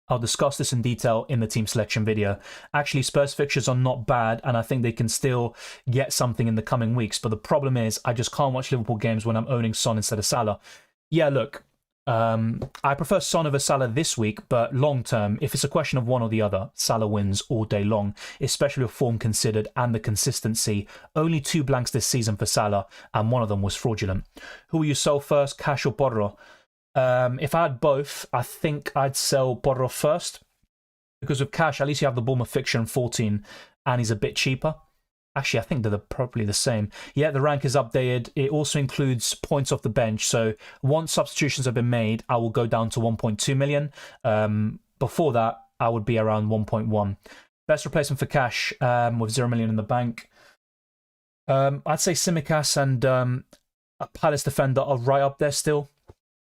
I'll discuss this in detail in the team selection video. Actually, Spurs fixtures are not bad, and I think they can still get something in the coming weeks. But the problem is, I just can't watch Liverpool games when I'm owning Son instead of Salah. Yeah, look, I prefer Son over Salah this week, but long term, if it's a question of one or the other, Salah wins all day long, especially with form considered and the consistency. Only 2 blanks this season for Salah, and one of them was fraudulent. Who will you sell first, Cash or Borro? If I had both, I think I'd sell Borro first, because with Cash, at least you have the Bournemouth fixture in 14, and he's a bit cheaper. Actually, I think they're probably the same. Yeah, the rank is updated. It also includes points off the bench. So once substitutions have been made, I will go down to 1.2 million. Before that, I would be around 1.1. Best replacement for Cash with 0 million in the bank. I'd say Tsimikas and a Palace defender are right up there still.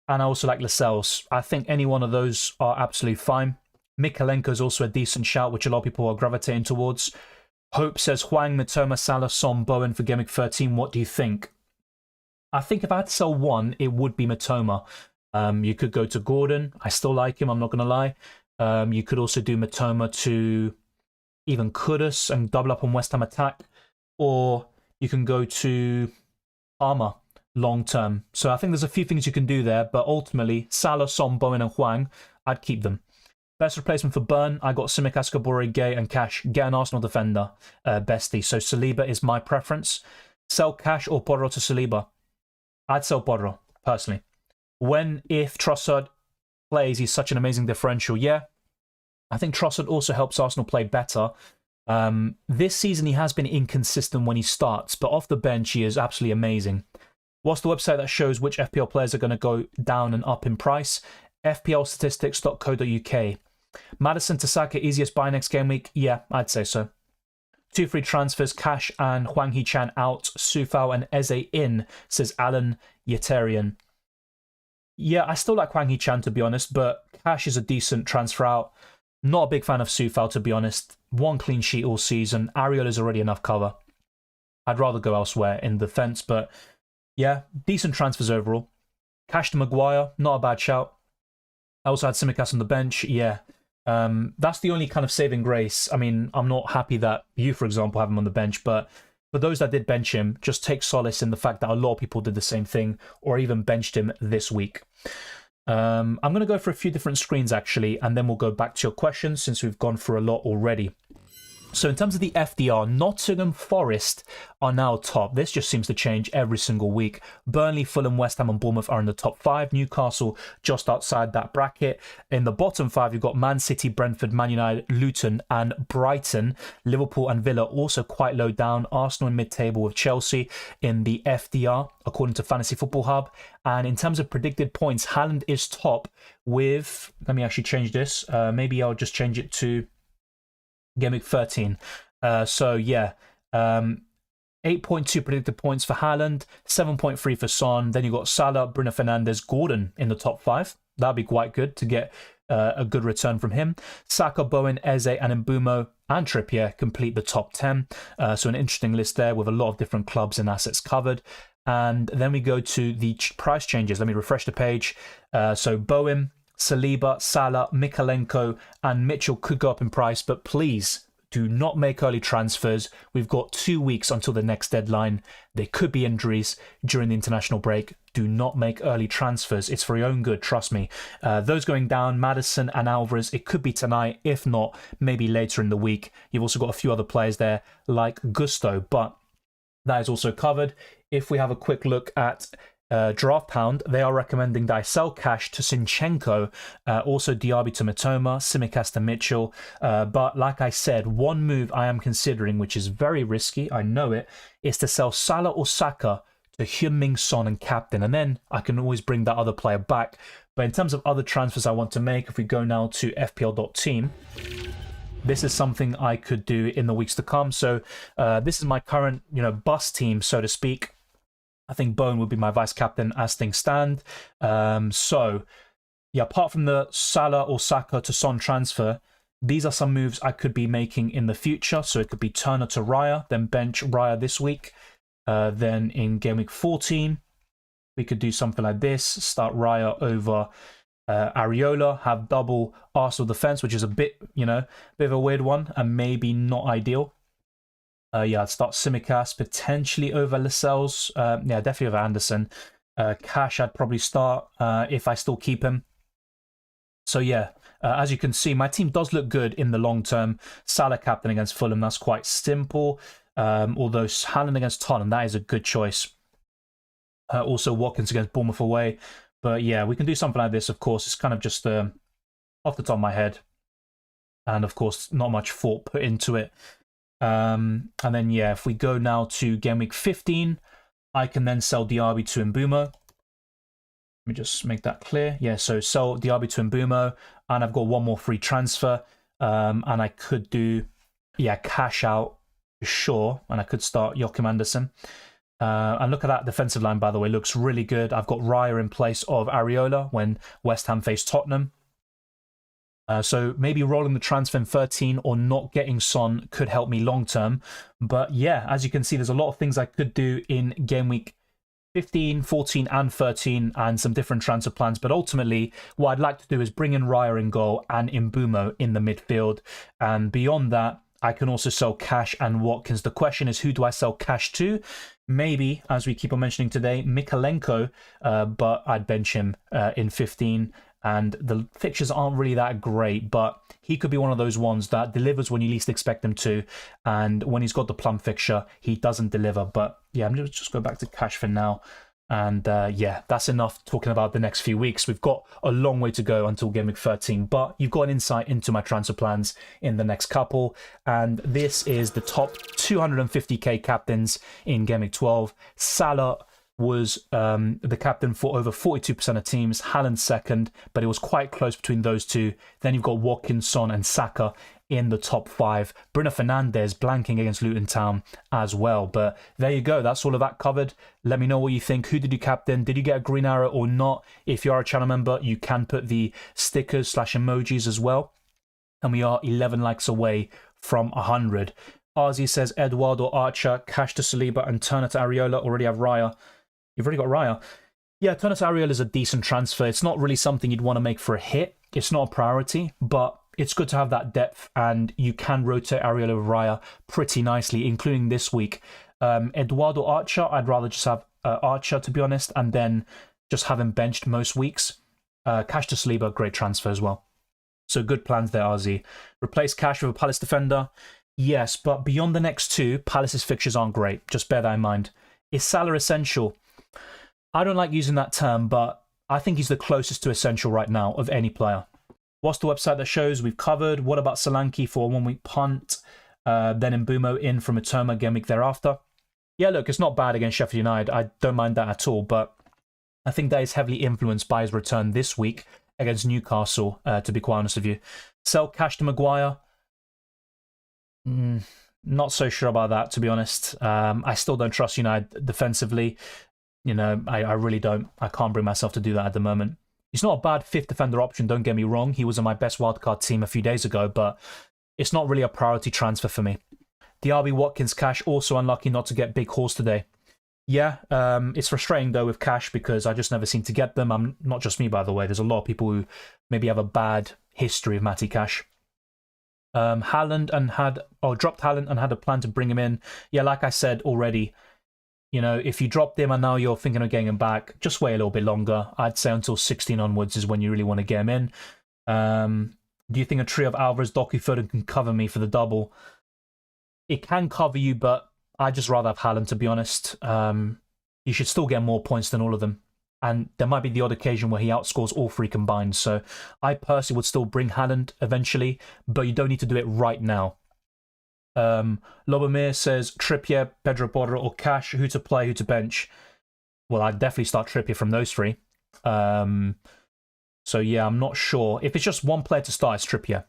And I also like Lascelles. I think any one of those are absolutely fine. Mikalenko is also a decent shout, which a lot of people are gravitating towards. Hope says Hwang, Mitoma, Salah, Son, Bowen for Game Week 13. What do you think? I think if I had to sell one, it would be Mitoma. You could go to Gordon. I still like him, I'm not going to lie. You could also do Mitoma to even Kudus and double up on West Ham attack. Or you can go to Armour long term. So I think there's a few things you can do there. But ultimately, Salah, Son, Bowen and Hwang, I'd keep them. Best replacement for Burn, I got Tsimikas, Kabore, Gay and Cash. Get an Arsenal defender, bestie. So Saliba is my preference. Sell Cash or Porro to Saliba? I'd sell Porro, personally. If Trossard plays, he's such an amazing differential. Yeah, I think Trossard also helps Arsenal play better. This season, he has been inconsistent when he starts, but off the bench, he is absolutely amazing. What's the website that shows which FPL players are going to go down and up in price? FPLstatistics.co.uk. Maddison to Saka, easiest buy next game week? Yeah, I'd say so. 2 free transfers, Cash and Hwang Hee-chan out, Sufao and Eze in, says Alan Yetarian. Yeah, I still like Hwang Hee-chan to be honest, but Cash is a decent transfer out. Not a big fan of Sufao to be honest. 1 clean sheet all season. Ariel is already enough cover. I'd rather go elsewhere in defence, but yeah, decent transfers overall. Cash to Maguire, not a bad shout. I also had Tsimikas on the bench, yeah. That's the only kind of saving grace. I mean, I'm not happy that you, for example, have him on the bench, but for those that did bench him, just take solace in the fact that a lot of people did the same thing or even benched him this week. I'm going to go for a few different screens, actually, and then we'll go back to your questions since we've gone through a lot already. So in terms of the FDR, Nottingham Forest are now top. This just seems to change every single week. Burnley, Fulham, West Ham and Bournemouth are in the top 5. Newcastle just outside that bracket. In the bottom 5, you've got Man City, Brentford, Man United, Luton and Brighton. Liverpool and Villa also quite low down. Arsenal in mid-table with Chelsea in the FDR, according to Fantasy Football Hub. And in terms of predicted points, Haaland is top with... Let me actually change this. Maybe I'll just change it to... Gameweek 13. So yeah, 8.2 predicted points for Haaland, 7.3 for Son. Then you've got Salah, Bruno Fernandes, Gordon in the top 5. That'd be quite good to get a good return from him. Saka, Bowen, Eze and Mbeumo and Trippier complete the top 10. So an interesting list there with a lot of different clubs and assets covered. And then we go to the price changes. Let me refresh the page. So Bowen, Saliba, Salah, Mikalenko and Mitchell could go up in price, but please do not make early transfers. We've got 2 weeks until the next deadline. There could be injuries during the international break. Do not make early transfers. It's for your own good, trust me. Those going down, Maddison and Alvarez, it could be tonight. If not, maybe later in the week. You've also got a few other players there like Gusto, but that is also covered. If we have a quick look at Draft Hound, they are recommending that I sell cash to Zinchenko, also Diaby to Mitoma, Tsimikas to Mitchell. But like I said, one move I am considering, which is very risky, I know it, is to sell Salah or Saka to Heung-min Son and captain, and then I can always bring that other player back. But in terms of other transfers I want to make, if we go now to FPL.team, this is something I could do in the weeks to come. So this is my current, bus team, so to speak. I think Bowen would be my vice captain as things stand. So, yeah, apart from the Salah or Saka to Son transfer, these are some moves I could be making in the future. So it could be Turner to Raya, then bench Raya this week. Then in Game Week 14, we could do something like this. Start Raya over Areola, have double Arsenal defense, which is a bit of a weird one and maybe not ideal. Yeah, I'd start Tsimikas potentially over Lascelles. Yeah, definitely over Anderson. Cash, I'd probably start if I still keep him. So yeah, as you can see, my team does look good in the long term. Salah captain against Fulham, that's quite simple. Although Haaland against Tottenham, that is a good choice. Also Watkins against Bournemouth away. But yeah, we can do something like this, of course. It's kind of just off the top of my head. And of course, not much thought put into it. And then, yeah, if we go now to Game Week 15, I can then sell Diaby to Mbeumo. Let me just make that clear. Yeah, so sell Diaby to Mbeumo, and I've got one more free transfer. And I could do, yeah, cash out for sure, and I could start Joachim Andersen. And look at that defensive line, by the way, looks really good. I've got Raya in place of Areola when West Ham face Tottenham. So maybe rolling the transfer in 13 or not getting Son could help me long term. But yeah, as you can see, there's a lot of things I could do in Game Week 15, 14 and 13 and some different transfer plans. But ultimately, what I'd like to do is bring in Raya in goal and Mbeumo in the midfield. And beyond that, I can also sell Cash and Watkins. The question is, who do I sell Cash to? Maybe, as we keep on mentioning today, Mikalenko, but I'd bench him in 15. And the fixtures aren't really that great, but he could be one of those ones that delivers when you least expect him to. And when he's got the plum fixture, he doesn't deliver. But yeah, I'm going to just go back to Cash for now. And yeah, that's enough talking about the next few weeks. We've got a long way to go until Game Week 13, but you've got an insight into my transfer plans in the next couple. And this is the top 250k captains in Game Week 12. Salah was the captain for over 42% of teams. Haaland second, but it was quite close between those two. Then you've got Watkins, Son and Saka in the top 5. Bruno Fernandes blanking against Luton Town as well. But there you go. That's all of that covered. Let me know what you think. Who did you captain? Did you get a green arrow or not? If you are a channel member, you can put the stickers / emojis as well. And we are 11 likes away from 100. Arzi says Eduardo Archer, Cash to Saliba and Turner to Areola. Already have Raya. You've already got Raya. Yeah, Turner to Areola is a decent transfer. It's not really something you'd want to make for a hit. It's not a priority, but it's good to have that depth, and you can rotate Areola with Raya pretty nicely, including this week. Eduardo Archer, I'd rather just have Archer, to be honest, and then just have him benched most weeks. Cash to Saliba, great transfer as well. So good plans there, RZ. Replace Cash with a Palace defender. Yes, but beyond the next two, Palace's fixtures aren't great. Just bear that in mind. Is Salah essential? I don't like using that term, but I think he's the closest to essential right now of any player. What's the website that shows? We've covered. What about Solanke for a 1 week punt? Then Mbumo in from a Mitoma game week thereafter. Yeah, look, it's not bad against Sheffield United. I don't mind that at all, but I think that is heavily influenced by his return this week against Newcastle, to be quite honest with you. Sell cash to Maguire. Not so sure about that, to be honest. I still don't trust United defensively. You know, I really don't. I can't bring myself to do that at the moment. He's not a bad fifth defender option, don't get me wrong. He was on my best wildcard team a few days ago, but it's not really a priority transfer for me. Diaby Watkins cash, also unlucky not to get big hauls today. Yeah, it's frustrating though with cash because I just never seem to get them. Not just me, by the way. There's a lot of people who maybe have a bad history of Matty Cash. Dropped Haaland and had a plan to bring him in. Yeah, like I said already, you know, if you dropped him and now you're thinking of getting him back, just wait a little bit longer. I'd say until 16 onwards is when you really want to get him in. Do you think a trio of Alvarez, Doku, Foden can cover me for the double? It can cover you, but I'd just rather have Haaland, to be honest. You should still get more points than all of them. And there might be the odd occasion where he outscores all three combined. So I personally would still bring Haaland eventually, but you don't need to do it right now. Lobomir says Trippier, Pedro Porro, or Cash. Who to play, who to bench? Well, I'd definitely start Trippier from those three. So yeah, I'm not sure. If it's just one player to start, it's Trippier.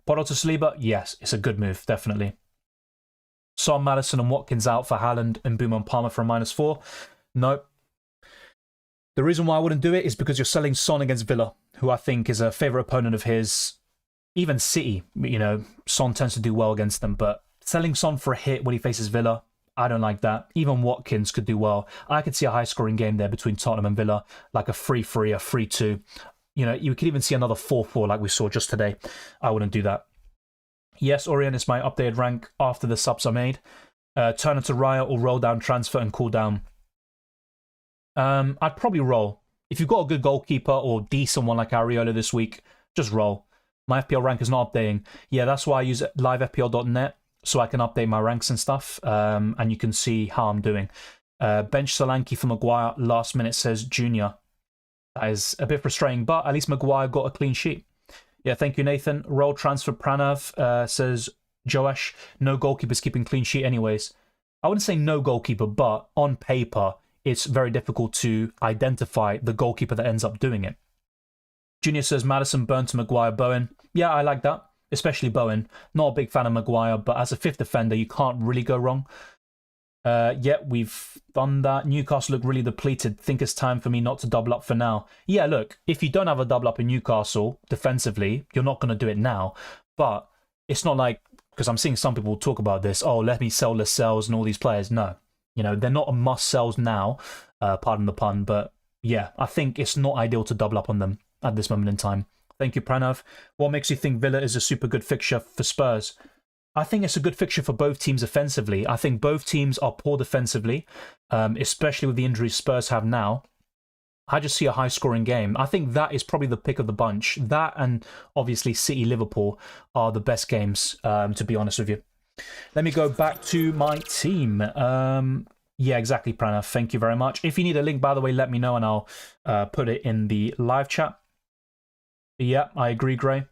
Porro to Saliba? Yes, it's a good move, definitely. Son, Maddison, and Watkins out for Haaland and Boom and Palmer for a -4. Nope. The reason why I wouldn't do it is because you're selling Son against Villa, who I think is a favourite opponent of his. Even City, you know, Son tends to do well against them, but selling Son for a hit when he faces Villa, I don't like that. Even Watkins could do well. I could see a high-scoring game there between Tottenham and Villa, like a 3-3, a 3-2. You know, you could even see another 4-4 like we saw just today. I wouldn't do that. Yes, Orient is my updated rank after the subs are made. Turn it to Raya or roll down, transfer, and cool down. I'd probably roll. If you've got a good goalkeeper or decent one like Areola this week, just roll. My FPL rank is not updating. Yeah, that's why I use livefpl.net, so I can update my ranks and stuff, and you can see how I'm doing. Bench Solanke for Maguire, last minute says Junior. That is a bit frustrating, but at least Maguire got a clean sheet. Yeah, thank you, Nathan. Roll transfer Pranav, says Joash. No goalkeepers keeping clean sheet anyways. I wouldn't say no goalkeeper, but on paper, it's very difficult to identify the goalkeeper that ends up doing it. Junior says Maddison, Burn to Maguire, Bowen. Yeah, I like that, especially Bowen. Not a big fan of Maguire, but as a fifth defender, you can't really go wrong. Yeah, we've done that. Newcastle look really depleted. Think it's time for me not to double up for now. Yeah, look, if you don't have a double up in Newcastle defensively, you're not going to do it now. But it's not like, because I'm seeing some people talk about this, oh, let me sell Lascelles and all these players. No, you know, they're not a must-sells now, pardon the pun, but yeah, I think it's not ideal to double up on them at this moment in time. Thank you, Pranav. What makes you think Villa is a super good fixture for Spurs? I think it's a good fixture for both teams offensively. I think both teams are poor defensively, especially with the injuries Spurs have now. I just see a high-scoring game. I think that is probably the pick of the bunch. That and obviously City-Liverpool are the best games, to be honest with you. Let me go back to my team. Yeah, exactly, Pranav. Thank you very much. If you need a link, by the way, let me know and I'll put it in the live chat. Yeah, I agree, Gray.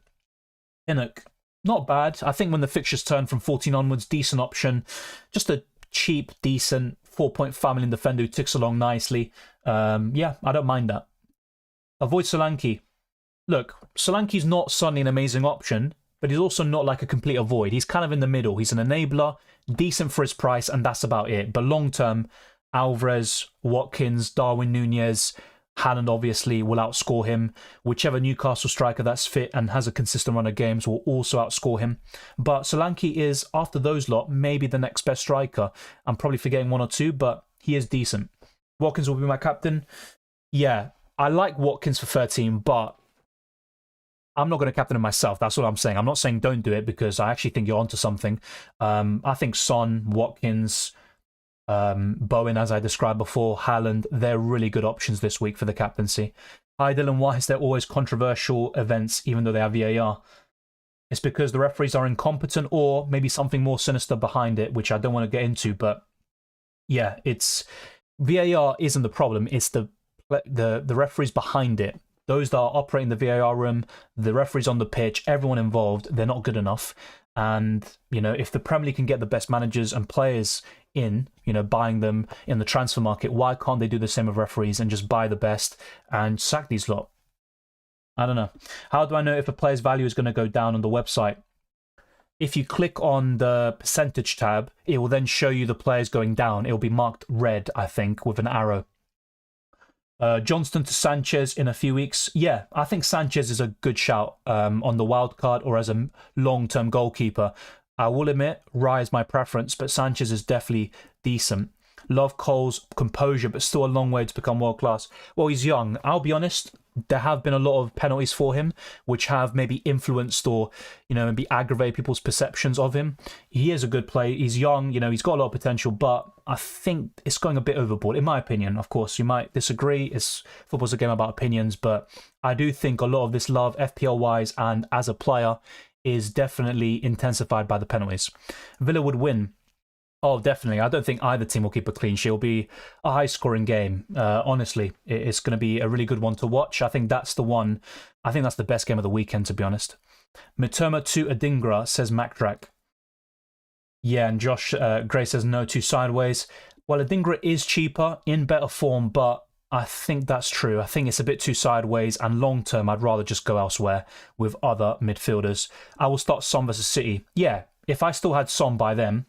Pinnock. Not bad. I think when the fixtures turn from 14 onwards, decent option. Just a cheap, decent 4.5 million defender who ticks along nicely. Yeah, I don't mind that. Avoid Solanke. Look, Solanke's not suddenly an amazing option, but he's also not like a complete avoid. He's kind of in the middle. He's an enabler, decent for his price, and that's about it. But long term, Alvarez, Watkins, Darwin Nunez, Haaland obviously will outscore him. Whichever Newcastle striker that's fit and has a consistent run of games will also outscore him. But Solanke is, after those lot, maybe the next best striker. I'm probably forgetting one or two, but he is decent. Watkins will be my captain. Yeah, I like Watkins for 13, but I'm not going to captain him myself. That's what I'm saying. I'm not saying don't do it because I actually think you're onto something. I think Son, Watkins, Bowen, as I described before, Haaland, they're really good options this week for the captaincy. Hi, Dylan. Why is there always controversial events even though they have VAR? it's because the referees are incompetent, or maybe something more sinister behind it, which I don't want to get into. But yeah, it's VAR isn't the problem. It's the referees behind it. Those that are operating the VAR room, the referees on the pitch, everyone involved, they're not good enough. And, if the Premier League can get the best managers and players in, buying them in the transfer market, why can't they do the same with referees and just buy the best and sack these lot? I don't know. How do I know if a player's value is going to go down on the website? If you click on the percentage tab, it will then show you the players going down. It will be marked red, I think, with an arrow. Johnston to Sanchez in a few weeks. Yeah, I think Sanchez is a good shout on the wild card or as a long-term goalkeeper. I will admit, Raya is my preference, but Sanchez is definitely decent. Love Cole's composure, but still a long way to become world-class. Well, he's young. I'll be honest, there have been a lot of penalties for him, which have maybe influenced or, maybe aggravate people's perceptions of him. He is a good player. He's young, he's got a lot of potential, but I think it's going a bit overboard, in my opinion. Of course, you might disagree. Football's a game about opinions, but I do think a lot of this love, FPL-wise and as a player, is definitely intensified by the penalties. Villa would win. Oh, definitely. I don't think either team will keep a clean sheet. It'll be a high-scoring game. Honestly, it's going to be a really good one to watch. I think that's the one. I think that's the best game of the weekend, to be honest. Mitoma to Adingra, says Macdrack. Yeah, and Josh Gray says no to Sideways. Well, Adingra is cheaper, in better form, but I think that's true. I think it's a bit too sideways, and long-term, I'd rather just go elsewhere with other midfielders. I will start Son versus City. Yeah, if I still had Son by them,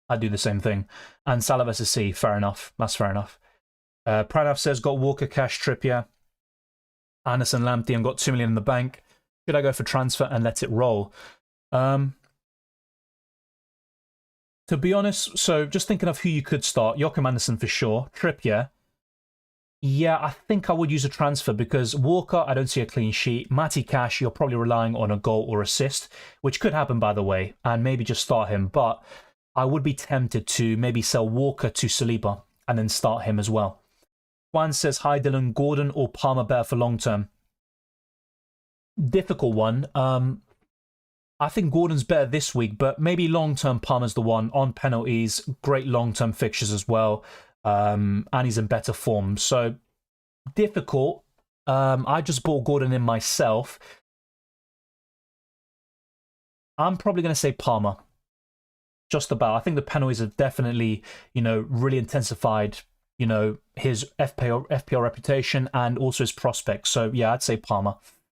I'd do the same thing. And Salah versus C, fair enough. That's fair enough. Pranav says, got Walker, Cash, Trippier, Anderson, Lamptey, and got 2 million in the bank. Should I go for transfer and let it roll? To be honest, so just thinking of who you could start, Joachim Anderson for sure. Trippier. Yeah, I think I would use a transfer because Walker, I don't see a clean sheet. Matty Cash, you're probably relying on a goal or assist, which could happen, by the way, and maybe just start him. But I would be tempted to maybe sell Walker to Saliba and then start him as well. Juan says, hi Dylan, Gordon or Palmer better for long term? Difficult one. I think Gordon's better this week, but maybe long term Palmer's the one on penalties, great long term fixtures as well, and he's in better form. So difficult. I just bought Gordon in myself. I'm probably going to say Palmer. Just about. I think the penalties have definitely, really intensified, his FPL reputation and also his prospects. So, yeah, I'd say Palmer.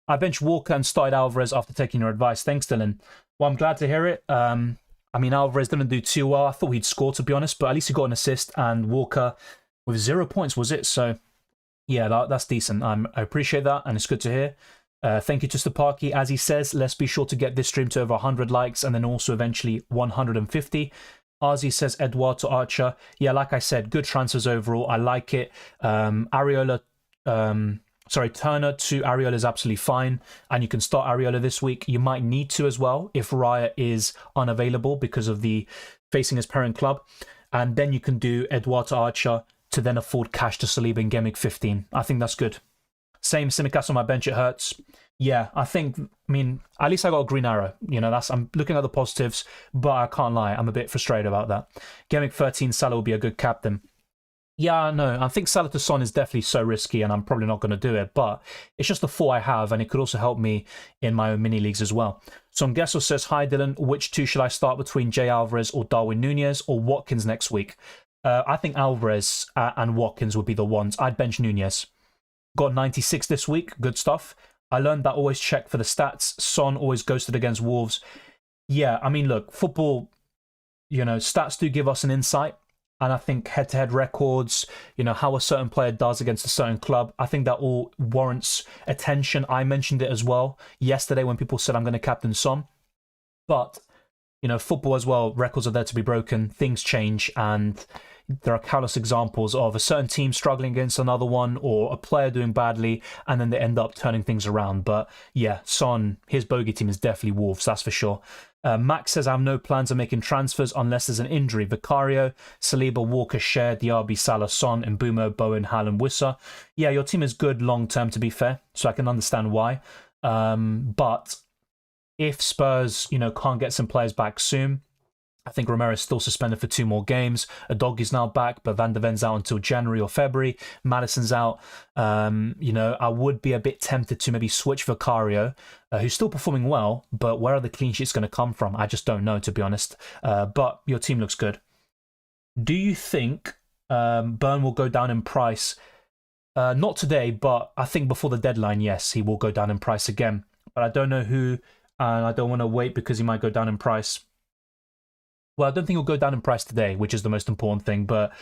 I benched Walker and started Alvarez after taking your advice. Thanks, Dylan. Well, I'm glad to hear it. Alvarez didn't do too well. I thought he'd score, to be honest, but at least he got an assist, and Walker with 0 points, was it? So, yeah, that's decent. I appreciate that, and it's good to hear. Thank you to Stapaki. As he says, let's be sure to get this stream to over 100 likes and then also eventually 150. Arzi says Edouard to Archer. Yeah, like I said, good transfers overall. I like it. Turner to Areola is absolutely fine. And you can start Areola this week. You might need to as well if Raya is unavailable because of the facing his parent club. And then you can do Edouard to Archer to then afford cash to Saliba in Gameweek 15. I think that's good. Same Simicast on my bench, it hurts. Yeah, at least I got a green arrow. I'm looking at the positives, but I can't lie, I'm a bit frustrated about that. Gameweek 13, Salah will be a good captain. Yeah, no, I think Salah to Son is definitely so risky, and I'm probably not going to do it, but it's just the 4 I have, and it could also help me in my own mini leagues as well. So Guessel says, hi Dylan, which 2 should I start between Jay Alvarez or Darwin Nunez or Watkins next week? I think Alvarez and Watkins would be the ones. I'd bench Nunez. Got 96 this week. Good stuff. I learned that always check for the stats. Son always ghosted against Wolves. Yeah, look, football, stats do give us an insight. And I think head-to-head records, how a certain player does against a certain club, I think that all warrants attention. I mentioned it as well yesterday when people said I'm going to captain Son. But, football as well, records are there to be broken. Things change, and there are countless examples of a certain team struggling against another one or a player doing badly and then they end up turning things around. But yeah, Son, his bogey team is definitely Wolves, that's for sure. Max says, I have no plans of making transfers unless there's an injury. Vicario, Saliba, Walker, Cher, Diaby, Salah, Son, Mbumo, Bowen, Haaland, Wissa. Yeah, your team is good long term, to be fair, so I can understand why. But If Spurs, can't get some players back soon, I think Romero's still suspended for 2 more games. Udogi's now back, but Van de Ven's out until January or February. Maddison's out. I would be a bit tempted to maybe switch Vicario, who's still performing well, but where are the clean sheets going to come from? I just don't know, to be honest. But your team looks good. Do you think Burn will go down in price? Not today, but I think before the deadline, yes, he will go down in price again. But I don't know who, and I don't want to wait because he might go down in price. Well, I don't think he'll go down in price today, which is the most important thing. But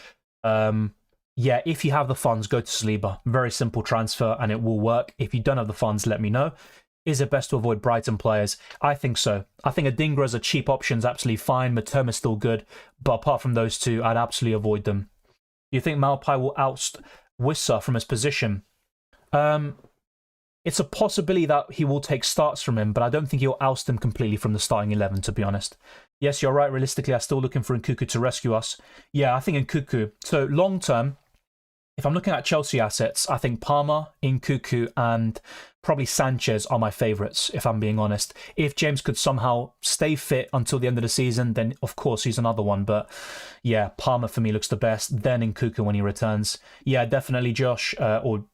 yeah, if you have the funds, go to Saliba. Very simple transfer, and it will work. If you don't have the funds, let me know. Is it best to avoid Brighton players? I think so. I think Adingra as a cheap option is absolutely fine. Matoma still good. But apart from those two, I'd absolutely avoid them. Do you think Malpai will oust Wissa from his position? It's a possibility that he will take starts from him, but I don't think he'll oust him completely from the starting 11, to be honest. Yes, you're right. Realistically, I'm still looking for Nkuku to rescue us. Yeah, I think Nkuku. So long term, if I'm looking at Chelsea assets, I think Palmer, Nkuku, and probably Sanchez are my favourites, if I'm being honest. If James could somehow stay fit until the end of the season, then of course he's another one. But yeah, Palmer for me looks the best. Then Nkuku when he returns. Yeah, definitely Josh, or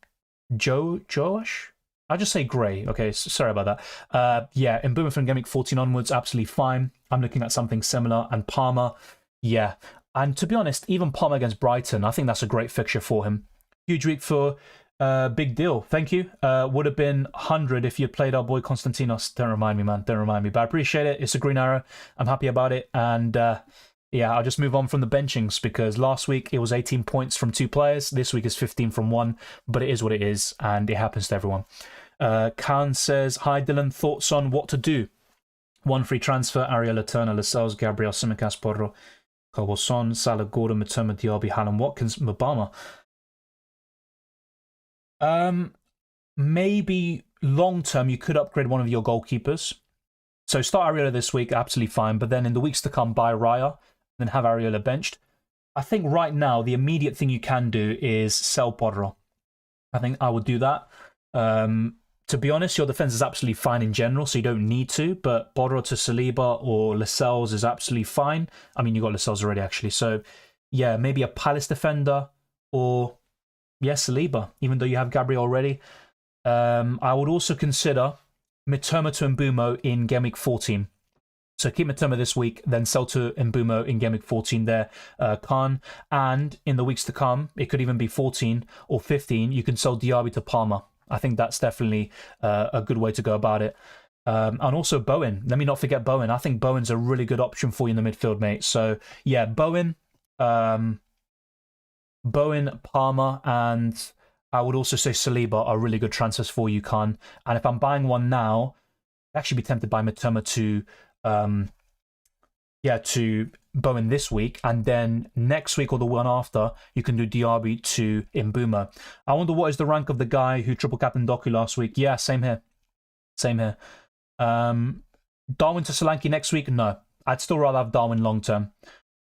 Josh? I'll just say Gray. Okay, sorry about that. Yeah, in Boomer from Gameweek 14 onwards, absolutely fine. I'm looking at something similar. And Palmer, yeah. And to be honest, even Palmer against Brighton, I think that's a great fixture for him. Huge week for Big Deal. Thank you. Would have been 100 if you played our boy Konstantinos. Don't remind me, man. Don't remind me. But I appreciate it. It's a green arrow. I'm happy about it. And yeah, I'll just move on from the benchings because last week it was 18 points from 2 players. This week is 15 from 1. But it is what it is. And it happens to everyone. Khan says, hi Dylan, thoughts on what to do? 1 free transfer, Ariel Turner, Lascelles, Gabriel, Simicas, Porro, Colboson, Salah, Gordon, Matoma, Diaby, Haaland, Watkins, Mabama. Maybe long term you could upgrade one of your goalkeepers. So start Ariola this week, absolutely fine. But then in the weeks to come, buy Raya, then have Ariola benched. I think right now the immediate thing you can do is sell Porro. I think I would do that. To be honest, your defense is absolutely fine in general, so you don't need to. But Porro to Saliba or Lascelles is absolutely fine. I mean, you got Lascelles already, actually. So, yeah, maybe a Palace defender or, yes, Saliba, even though you have Gabriel already. I would also consider Mitoma to Mbumo in Gameweek 14. So keep Mitoma this week, then sell to Mbumo in Gameweek 14 there, Khan. And in the weeks to come, it could even be 14 or 15, you can sell Diaby to Palmer. I think that's definitely a good way to go about it. And also Bowen. Let me not forget Bowen. I think Bowen's a really good option for you in the midfield, mate. So, yeah, Bowen, Palmer, and I would also say Saliba are really good transfers for you, Khan. And if I'm buying one now, I'd actually be tempted by Mitoma to Bowen this week, and then next week or the one after, you can do Diaby to Mbumo. I wonder what is the rank of the guy who triple captained Doku last week. Yeah, same here. Same here. Darwin to Solanke next week? No. I'd still rather have Darwin long term.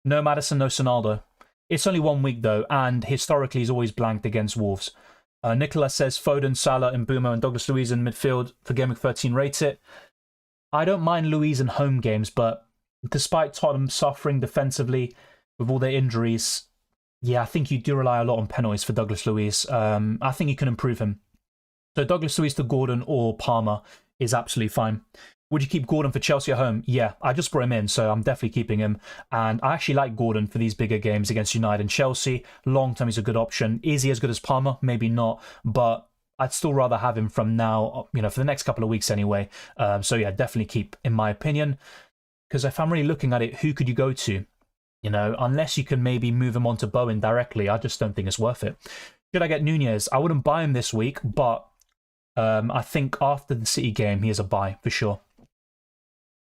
No Maddison, no Sonaldo. It's only 1 week though, and historically he's always blanked against Wolves. Nicola says Foden, Salah, Mbumo, and Douglas Luiz in midfield for Gameweek 13. Rate it. I don't mind Luiz in home games, but despite Tottenham suffering defensively with all their injuries, yeah, I think you do rely a lot on penalties for Douglas Luiz. I think you can improve him. So Douglas Luiz to Gordon or Palmer is absolutely fine. Would you keep Gordon for Chelsea at home? Yeah, I just brought him in, so I'm definitely keeping him. And I actually like Gordon for these bigger games against United and Chelsea. Long term, he's a good option. Is he as good as Palmer? Maybe not, but I'd still rather have him from now, for the next couple of weeks anyway. So yeah, definitely keep, in my opinion. Because if I'm really looking at it, who could you go to? Unless you can maybe move him on to Bowen directly, I just don't think it's worth it. Should I get Nunez? I wouldn't buy him this week, but I think after the City game, he is a buy for sure.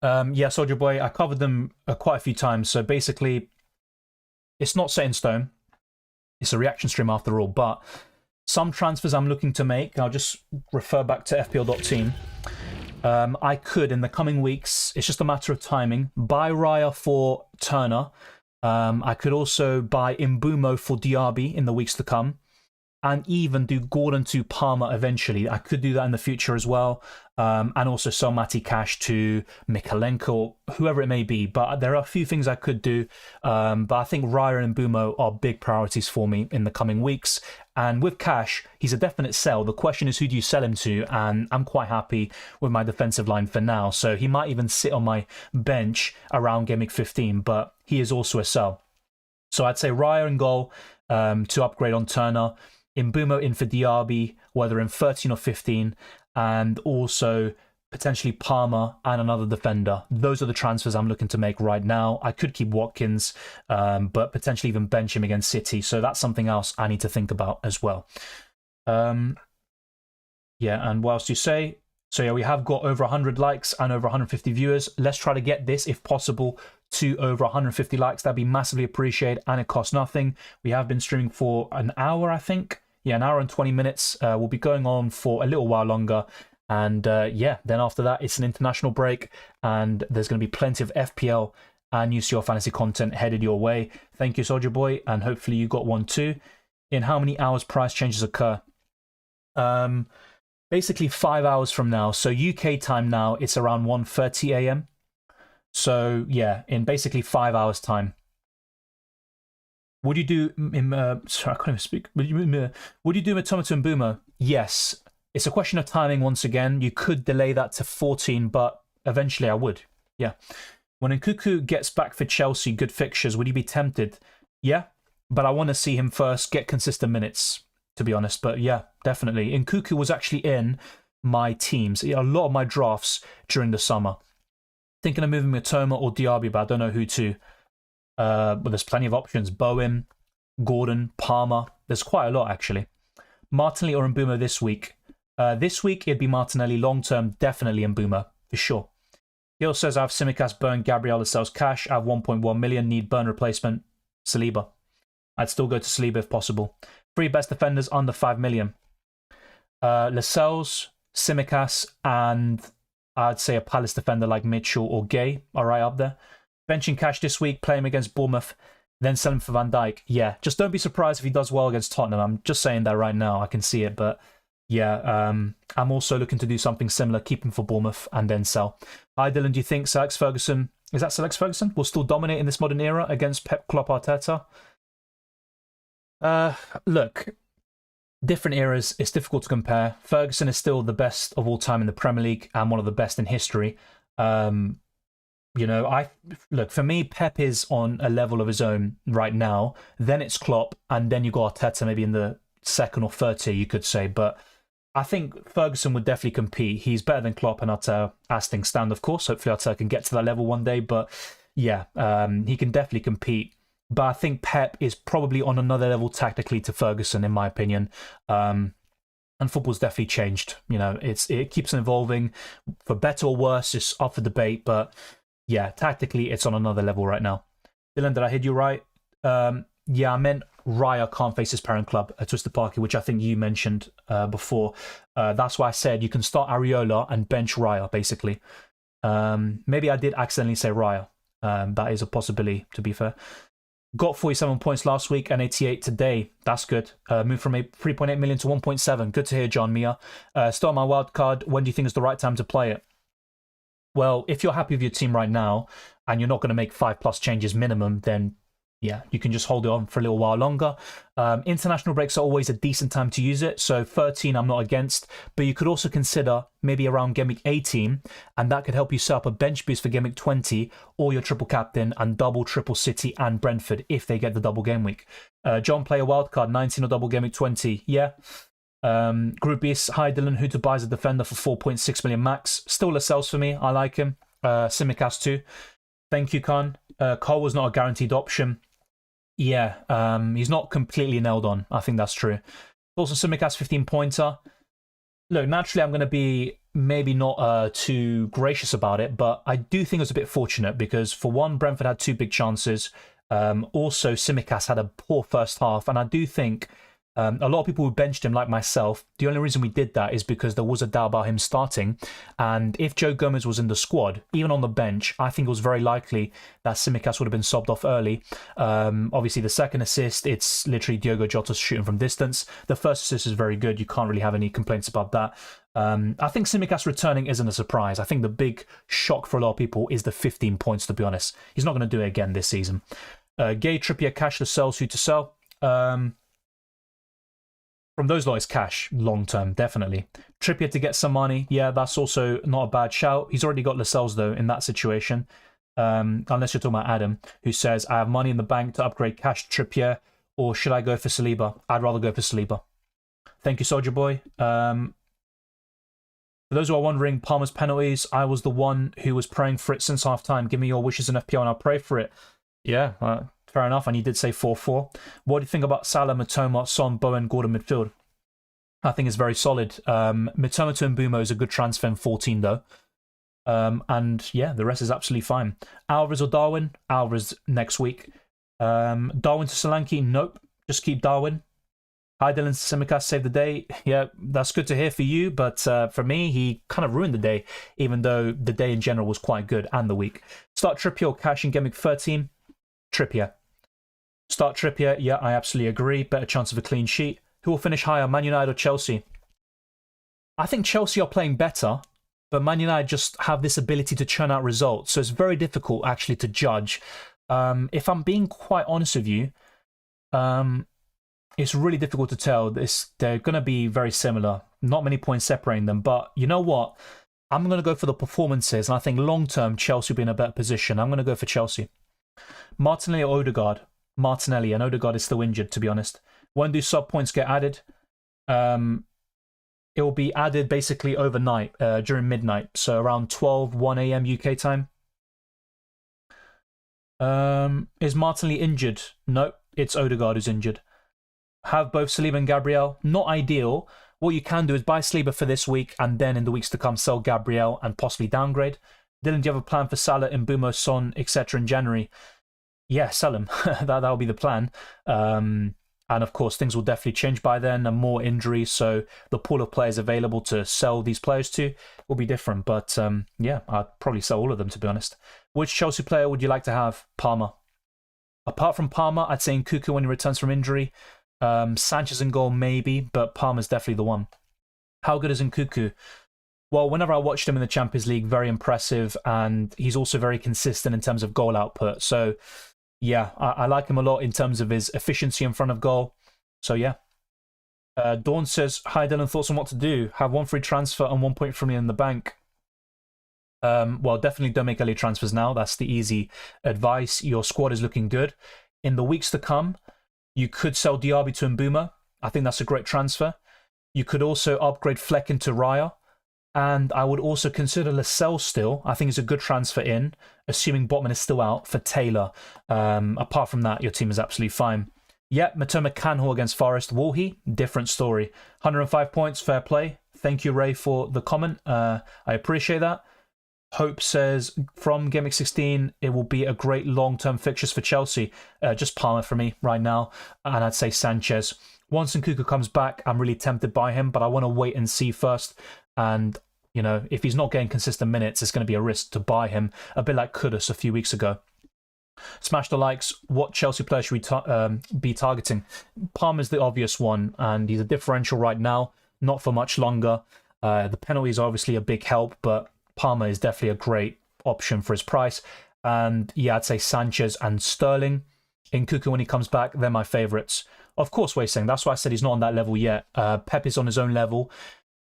Yeah, Soldier Boy, I covered them quite a few times. So basically, it's not set in stone. It's a reaction stream after all, but some transfers I'm looking to make, I'll just refer back to FPL.team. I could, in the coming weeks, it's just a matter of timing, buy Raya for Turner. I could also buy Mbumo for Diaby in the weeks to come. and even do Gordon to Palmer eventually. I could do that in the future as well. And also sell Matty Cash to Mikalenko, whoever it may be. But there are a few things I could do. But I think Raya and Mbumo are big priorities for me in the coming weeks. And with Cash, he's a definite sell. The question is, who do you sell him to? And I'm quite happy with my defensive line for now. So he might even sit on my bench around Game Week 15, but he is also a sell. So I'd say Raya in goal to upgrade on Turner. Mbumo in for Diaby, whether in 13 or 15, and also potentially Palmer and another defender. Those are the transfers I'm looking to make right now. I could keep Watkins, but potentially even bench him against City. So that's something else I need to think about as well. Yeah, and what else do you say? So yeah, we have got over 100 likes and over 150 viewers. Let's try to get this, if possible, to over 150 likes. That'd be massively appreciated, and it costs nothing. We have been streaming for an hour, I think. Yeah, an hour and 20 minutes. We'll be going on for a little while longer. And yeah, then after that, it's an international break, and there's going to be plenty of FPL and UCL fantasy content headed your way. Thank you, Soldier Boy, and hopefully you got one too. In how many hours price changes occur? Basically 5 hours from now. So UK time now, it's around 1:30 a.m. So yeah, in basically 5 hours time. Would you do sorry, I can't even speak. Would you do Matoma to Mbumo? Yes. It's a question of timing once again. You could delay that to 14, but eventually I would. Yeah. When Nkuku gets back for Chelsea, good fixtures, would you be tempted? Yeah, but I want to see him first get consistent minutes, to be honest. But yeah, definitely. Nkuku was actually in my teams, a lot of my drafts during the summer. Thinking of moving Matoma or Diaby, but I don't know who to. But there's plenty of options. Bowen, Gordon, Palmer. There's quite a lot, actually. Martinelli or Mbumo this week? This week, it'd be Martinelli. Long term, definitely Mbumo, for sure. Hill says, I have Tsimikas, Burn, Gabriel that sells cash. I have 1.1 million. Need Burn replacement. Saliba. I'd still go to Saliba if possible. 3 best defenders under 5 million. Lascelles, Tsimikas, and I'd say a Palace defender like Mitchell or Gay are right up there. Benching Cash this week, play him against Bournemouth, then sell him for Van Dijk. Yeah, just don't be surprised if he does well against Tottenham. I'm just saying that right now. I can see it, but yeah, I'm also looking to do something similar, keep him for Bournemouth and then sell. Hi, Dylan, do you think Alex Ferguson, is that Alex Ferguson, will still dominate in this modern era against Pep Klopp Arteta? Look, different eras, it's difficult to compare. Ferguson is still the best of all time in the Premier League and one of the best in history. You know, look, for me, Pep is on a level of his own right now. Then it's Klopp, and then you got Arteta maybe in the second or third tier, you could say. But I think Ferguson would definitely compete. He's better than Klopp and Arteta as things stand, of course. Hopefully Arteta can get to that level one day. But yeah, he can definitely compete. But I think Pep is probably on another level tactically to Ferguson, in my opinion. And football's definitely changed. You know, it keeps evolving, for better or worse. It's up for debate, but yeah, tactically, it's on another level right now. Dylan, did I hear you right? Yeah, I meant Raya can't face his parent club at Twisted Parky, which I think you mentioned before. That's why I said you can start Areola and bench Raya, basically. Maybe I did accidentally say Raya. That is a possibility, to be fair. Got 47 points last week and 88 today. That's good. Moved from 3.8 million to 1.7. Good to hear, John Mia. Start my wild card. When do you think is the right time to play it? Well, if you're happy with your team right now and you're not going to make 5+ changes minimum, then yeah, you can just hold it on for a little while longer. International breaks are always a decent time to use it. So 13, I'm not against, but you could also consider maybe around Game Week 18, and that could help you set up a bench boost for Game Week 20 or your triple captain and double triple City and Brentford if they get the double game week. John, play a wildcard, 19 or double Game Week 20. Yeah. Group B, hi Dylan, who to buy as a defender for 4.6 million max. Still Lascelles for me. I like him. Tsimikas too. Thank you, Khan. Cole was not a guaranteed option. Yeah, he's not completely nailed on. I think that's true. Also, Tsimikas 15-pointer. Look, naturally, I'm going to be maybe not too gracious about it, but I do think it was a bit fortunate because, for one, Brentford had 2 big chances. Also, Tsimikas had a poor first half, and I do think A lot of people who benched him, like myself, the only reason we did that is because there was a doubt about him starting. And if Joe Gomez was in the squad, even on the bench, I think it was very likely that Tsimikas would have been subbed off early. Obviously, the second assist, it's literally Diogo Jota shooting from distance. The first assist is very good. You can't really have any complaints about that. I think Tsimikas returning isn't a surprise. I think the big shock for a lot of people is the 15 points, to be honest. He's not going to do it again this season. Gay, Trippier, cash to sell, Su to sell. From those lot, it's cash, long term, definitely. Trippier to get some money, yeah, that's also not a bad shout. He's already got Lascelles, though, in that situation. Unless you're talking about Adam, who says, I have money in the bank to upgrade cash to Trippier, or should I go for Saliba? I'd rather go for Saliba. Thank you, Soldier Boy. For those who are wondering, Palmer's penalties, I was the one who was praying for it since half-time. Give me your wishes in FPL and I'll pray for it. Yeah, fair enough, and you did say 4-4. What do you think about Salah, Mitoma, Son, Bowen, Gordon midfield? I think it's very solid. Mitoma to Mbumo is a good transfer in 14, though. And yeah, the rest is absolutely fine. Alvarez or Darwin? Alvarez next week. Darwin to Solanke? Nope. Just keep Darwin. Hi, Dylan Tsimikas, save the day. Yeah, that's good to hear for you, but for me, he kind of ruined the day, even though the day in general was quite good, and the week. Start Trippier or cash in Gameweek 13? Trippier. Start Trippier, yeah, I absolutely agree. Better chance of a clean sheet. Who will finish higher, Man United or Chelsea? I think Chelsea are playing better, but Man United just have this ability to churn out results, so it's very difficult actually to judge. If I'm being quite honest with you, it's really difficult to tell. They're going to be very similar. Not many points separating them, but you know what? I'm going to go for the performances, and I think long-term Chelsea will be in a better position. I'm going to go for Chelsea. Martinelli or Odegaard? Martinelli, and Odegaard is still injured, to be honest. When do sub points get added? It will be added basically overnight, during midnight, so around 1 a.m. UK time. Is Martinelli injured? No, it's Odegaard who's injured. Have both Saliba and Gabriel. Not ideal. What you can do is buy Saliba for this week, and then in the weeks to come sell Gabriel and possibly downgrade. Dylan, do you have a plan for Salah, Mbumo, Son, etc. in January? Yeah, sell him. That'll be the plan. And of course, things will definitely change by then, and more injuries, so the pool of players available to sell these players to will be different. But yeah, I'd probably sell all of them, to be honest. Which Chelsea player would you like to have? Palmer. Apart from Palmer, I'd say Nkuku when he returns from injury. Sanchez in goal, maybe, but Palmer's definitely the one. How good is Nkuku? Well, whenever I watched him in the Champions League, very impressive, and he's also very consistent in terms of goal output. So yeah, I like him a lot in terms of his efficiency in front of goal. So yeah. Dawn says, hi Dylan, thoughts on what to do? Have 1 free transfer and 1.3 million in the bank. Well, definitely don't make early transfers now. That's the easy advice. Your squad is looking good. In the weeks to come, you could sell Diaby to Mbumo. I think that's a great transfer. You could also upgrade Fleck into Raya. And I would also consider Lascelles still. I think it's a good transfer in, assuming Botman is still out, for Taylor. Apart from that, your team is absolutely fine. Yep, Matoma Canhor against Forest. Will he? Different story. 105 points, fair play. Thank you, Ray, for the comment. I appreciate that. Hope says, from Gameweek 16, it will be a great long-term fixtures for Chelsea. Just Palmer for me right now. And I'd say Sanchez. Once Nkuku comes back, I'm really tempted by him, but I want to wait and see first. And, you know, if he's not getting consistent minutes, it's going to be a risk to buy him, a bit like Kudus a few weeks ago. Smash the likes. What Chelsea player should we be targeting? Palmer's the obvious one, and he's a differential right now, not for much longer. The penalty is obviously a big help, but Palmer is definitely a great option for his price. And yeah, I'd say Sanchez and Sterling. Nkuku, when he comes back, they're my favourites. Of course, we're saying that's why I said he's not on that level yet. Pep is on his own level.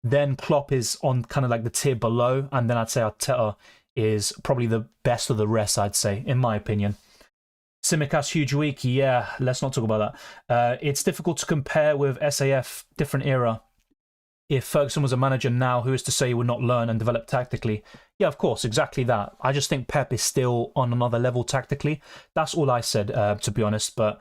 Then Klopp is on kind of like the tier below. And then I'd say Arteta is probably the best of the rest, I'd say, in my opinion. Tsimikas, huge week. Yeah, let's not talk about that. It's difficult to compare with SAF, different era. If Ferguson was a manager now, who is to say he would not learn and develop tactically? Yeah, of course, exactly that. I just think Pep is still on another level tactically. That's all I said, to be honest. But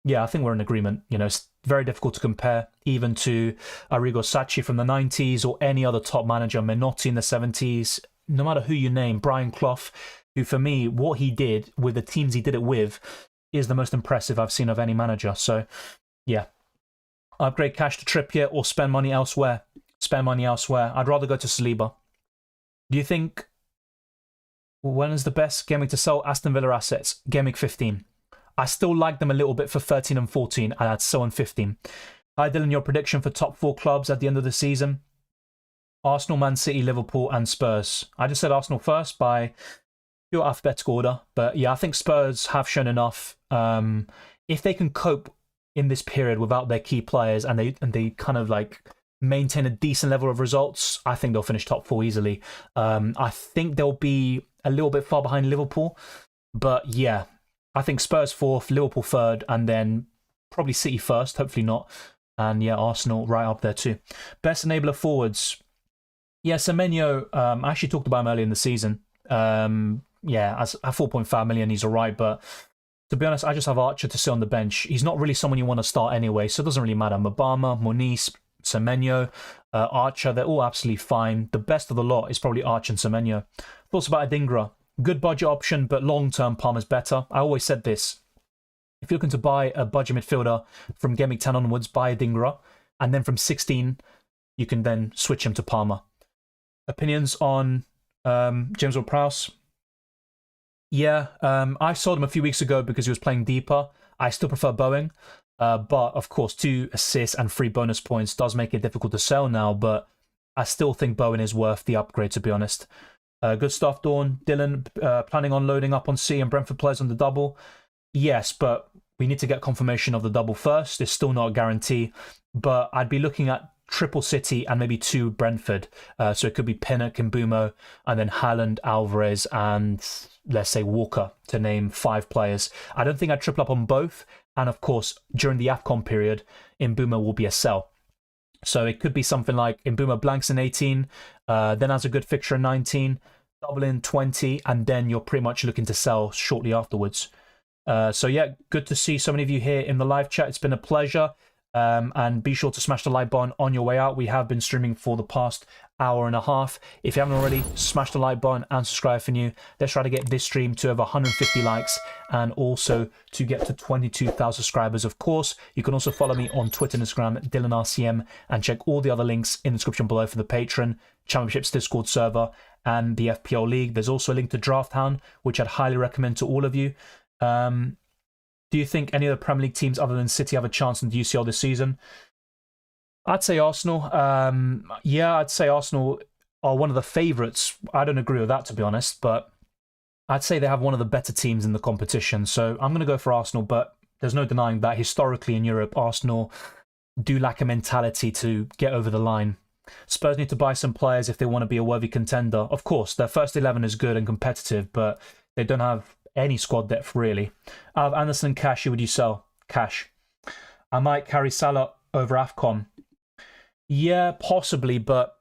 yeah, I think we're in agreement. You know, it's very difficult to compare even to Arrigo Sacchi from the 90s or any other top manager, Menotti in the 70s, no matter who you name, Brian Clough, who for me, what he did with the teams he did it with is the most impressive I've seen of any manager. So, yeah. Upgrade cash to Trippier or spend money elsewhere? Spend money elsewhere. I'd rather go to Saliba. Do you think... When is the best Gameweek to sell Aston Villa assets? Gameweek 15. I still like them a little bit for 13 and 14, and I'd sell on 15. Hi Dylan, your prediction for top 4 clubs at the end of the season? Arsenal, Man City, Liverpool and Spurs. I just said Arsenal first by pure alphabetical order, but yeah, I think Spurs have shown enough. If they can cope in this period without their key players and they kind of like maintain a decent level of results, I think they'll finish top 4 easily. I think they'll be a little bit far behind Liverpool, but yeah, I think Spurs 4th, Liverpool 3rd, and then probably City 1st, hopefully not. And yeah, Arsenal right up there too. Best enabler forwards. Yeah, Semenyo, I actually talked about him earlier in the season. Yeah, at 4.5 million, he's all right. But to be honest, I just have Archer to sit on the bench. He's not really someone you want to start anyway, so it doesn't really matter. Mabama, Moniz, Semenyo, Archer, they're all absolutely fine. The best of the lot is probably Archer and Semenyo. Thoughts about Adingra? Good budget option, but long-term Palmer's better. I always said this. If you're looking to buy a budget midfielder from Gameweek 10 onwards, buy Adingra. And then from 16, you can then switch him to Palmer. Opinions on James Ward-Prowse? Yeah, I sold him a few weeks ago because he was playing deeper. I still prefer Boeing. But, of course, 2 assists and 3 bonus points does make it difficult to sell now. But I still think Bowen is worth the upgrade, to be honest. Good stuff, Dawn. Dylan, planning on loading up on C and Brentford players on the double? Yes, but we need to get confirmation of the double first. It's still not a guarantee. But I'd be looking at triple City and maybe 2 Brentford. So it could be Pinnock and Mbumo, and then Haaland, Alvarez, and let's say Walker, to name 5 players. I don't think I'd triple up on both. And of course, during the AFCON period, Mbumo will be a sell. So it could be something like Mbumo blanks in 18, then has a good fixture in 19, double in 20, and then you're pretty much looking to sell shortly afterwards. So yeah, good to see so many of you here in the live chat. It's been a pleasure. And be sure to smash the like button on your way out. We have been streaming for the past hour and a half. If you haven't already, smash the like button and subscribe for new. Let's try to get this stream to over 150 likes and also to get to 22,000 subscribers. Of course, you can also follow me on Twitter and Instagram, DylanRCM, and check all the other links in the description below for the Patreon, Championships Discord server, and the FPL League. There's also a link to Drafthound, which I'd highly recommend to all of you. Do you think any of the Premier League teams other than City have a chance in the UCL this season? I'd say Arsenal. Yeah, I'd say Arsenal are one of the favourites. I don't agree with that, to be honest, but I'd say they have one of the better teams in the competition. So I'm going to go for Arsenal, but there's no denying that historically in Europe, Arsenal do lack a mentality to get over the line. Spurs need to buy some players if they want to be a worthy contender. Of course, their first 11 is good and competitive, but they don't have any squad depth, really. Out of Anderson and Cash, who would you sell? Cash. I might carry Salah over AFCON. Yeah, possibly, but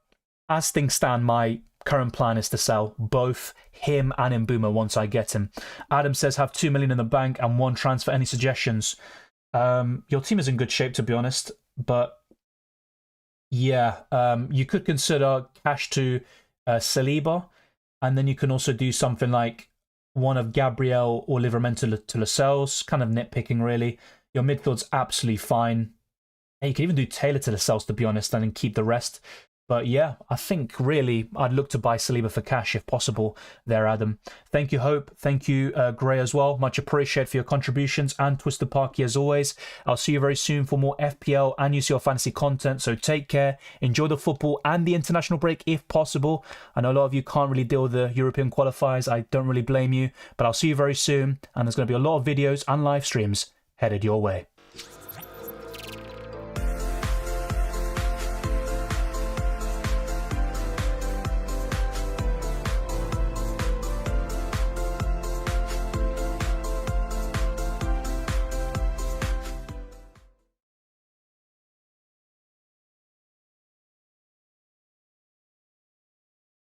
as things stand, my current plan is to sell both him and Mbumo once I get him. Adam says, have 2 million in the bank and 1 transfer. Any suggestions? Your team is in good shape, to be honest, but yeah, you could consider Cash to Saliba, and then you can also do something like one of Gabriel or Livramento to Lascelles, kind of nitpicking really. Your midfield's absolutely fine. And you can even do Taylor to Lascelles, to be honest, and then keep the rest. But yeah, I think really I'd look to buy Saliba for cash if possible there, Adam. Thank you, Hope. Thank you, Gray, as well. Much appreciated for your contributions, and Twisted Parky as always. I'll see you very soon for more FPL and UCL fantasy content. So take care, enjoy the football and the international break if possible. I know a lot of you can't really deal with the European qualifiers. I don't really blame you, but I'll see you very soon. And there's going to be a lot of videos and live streams headed your way.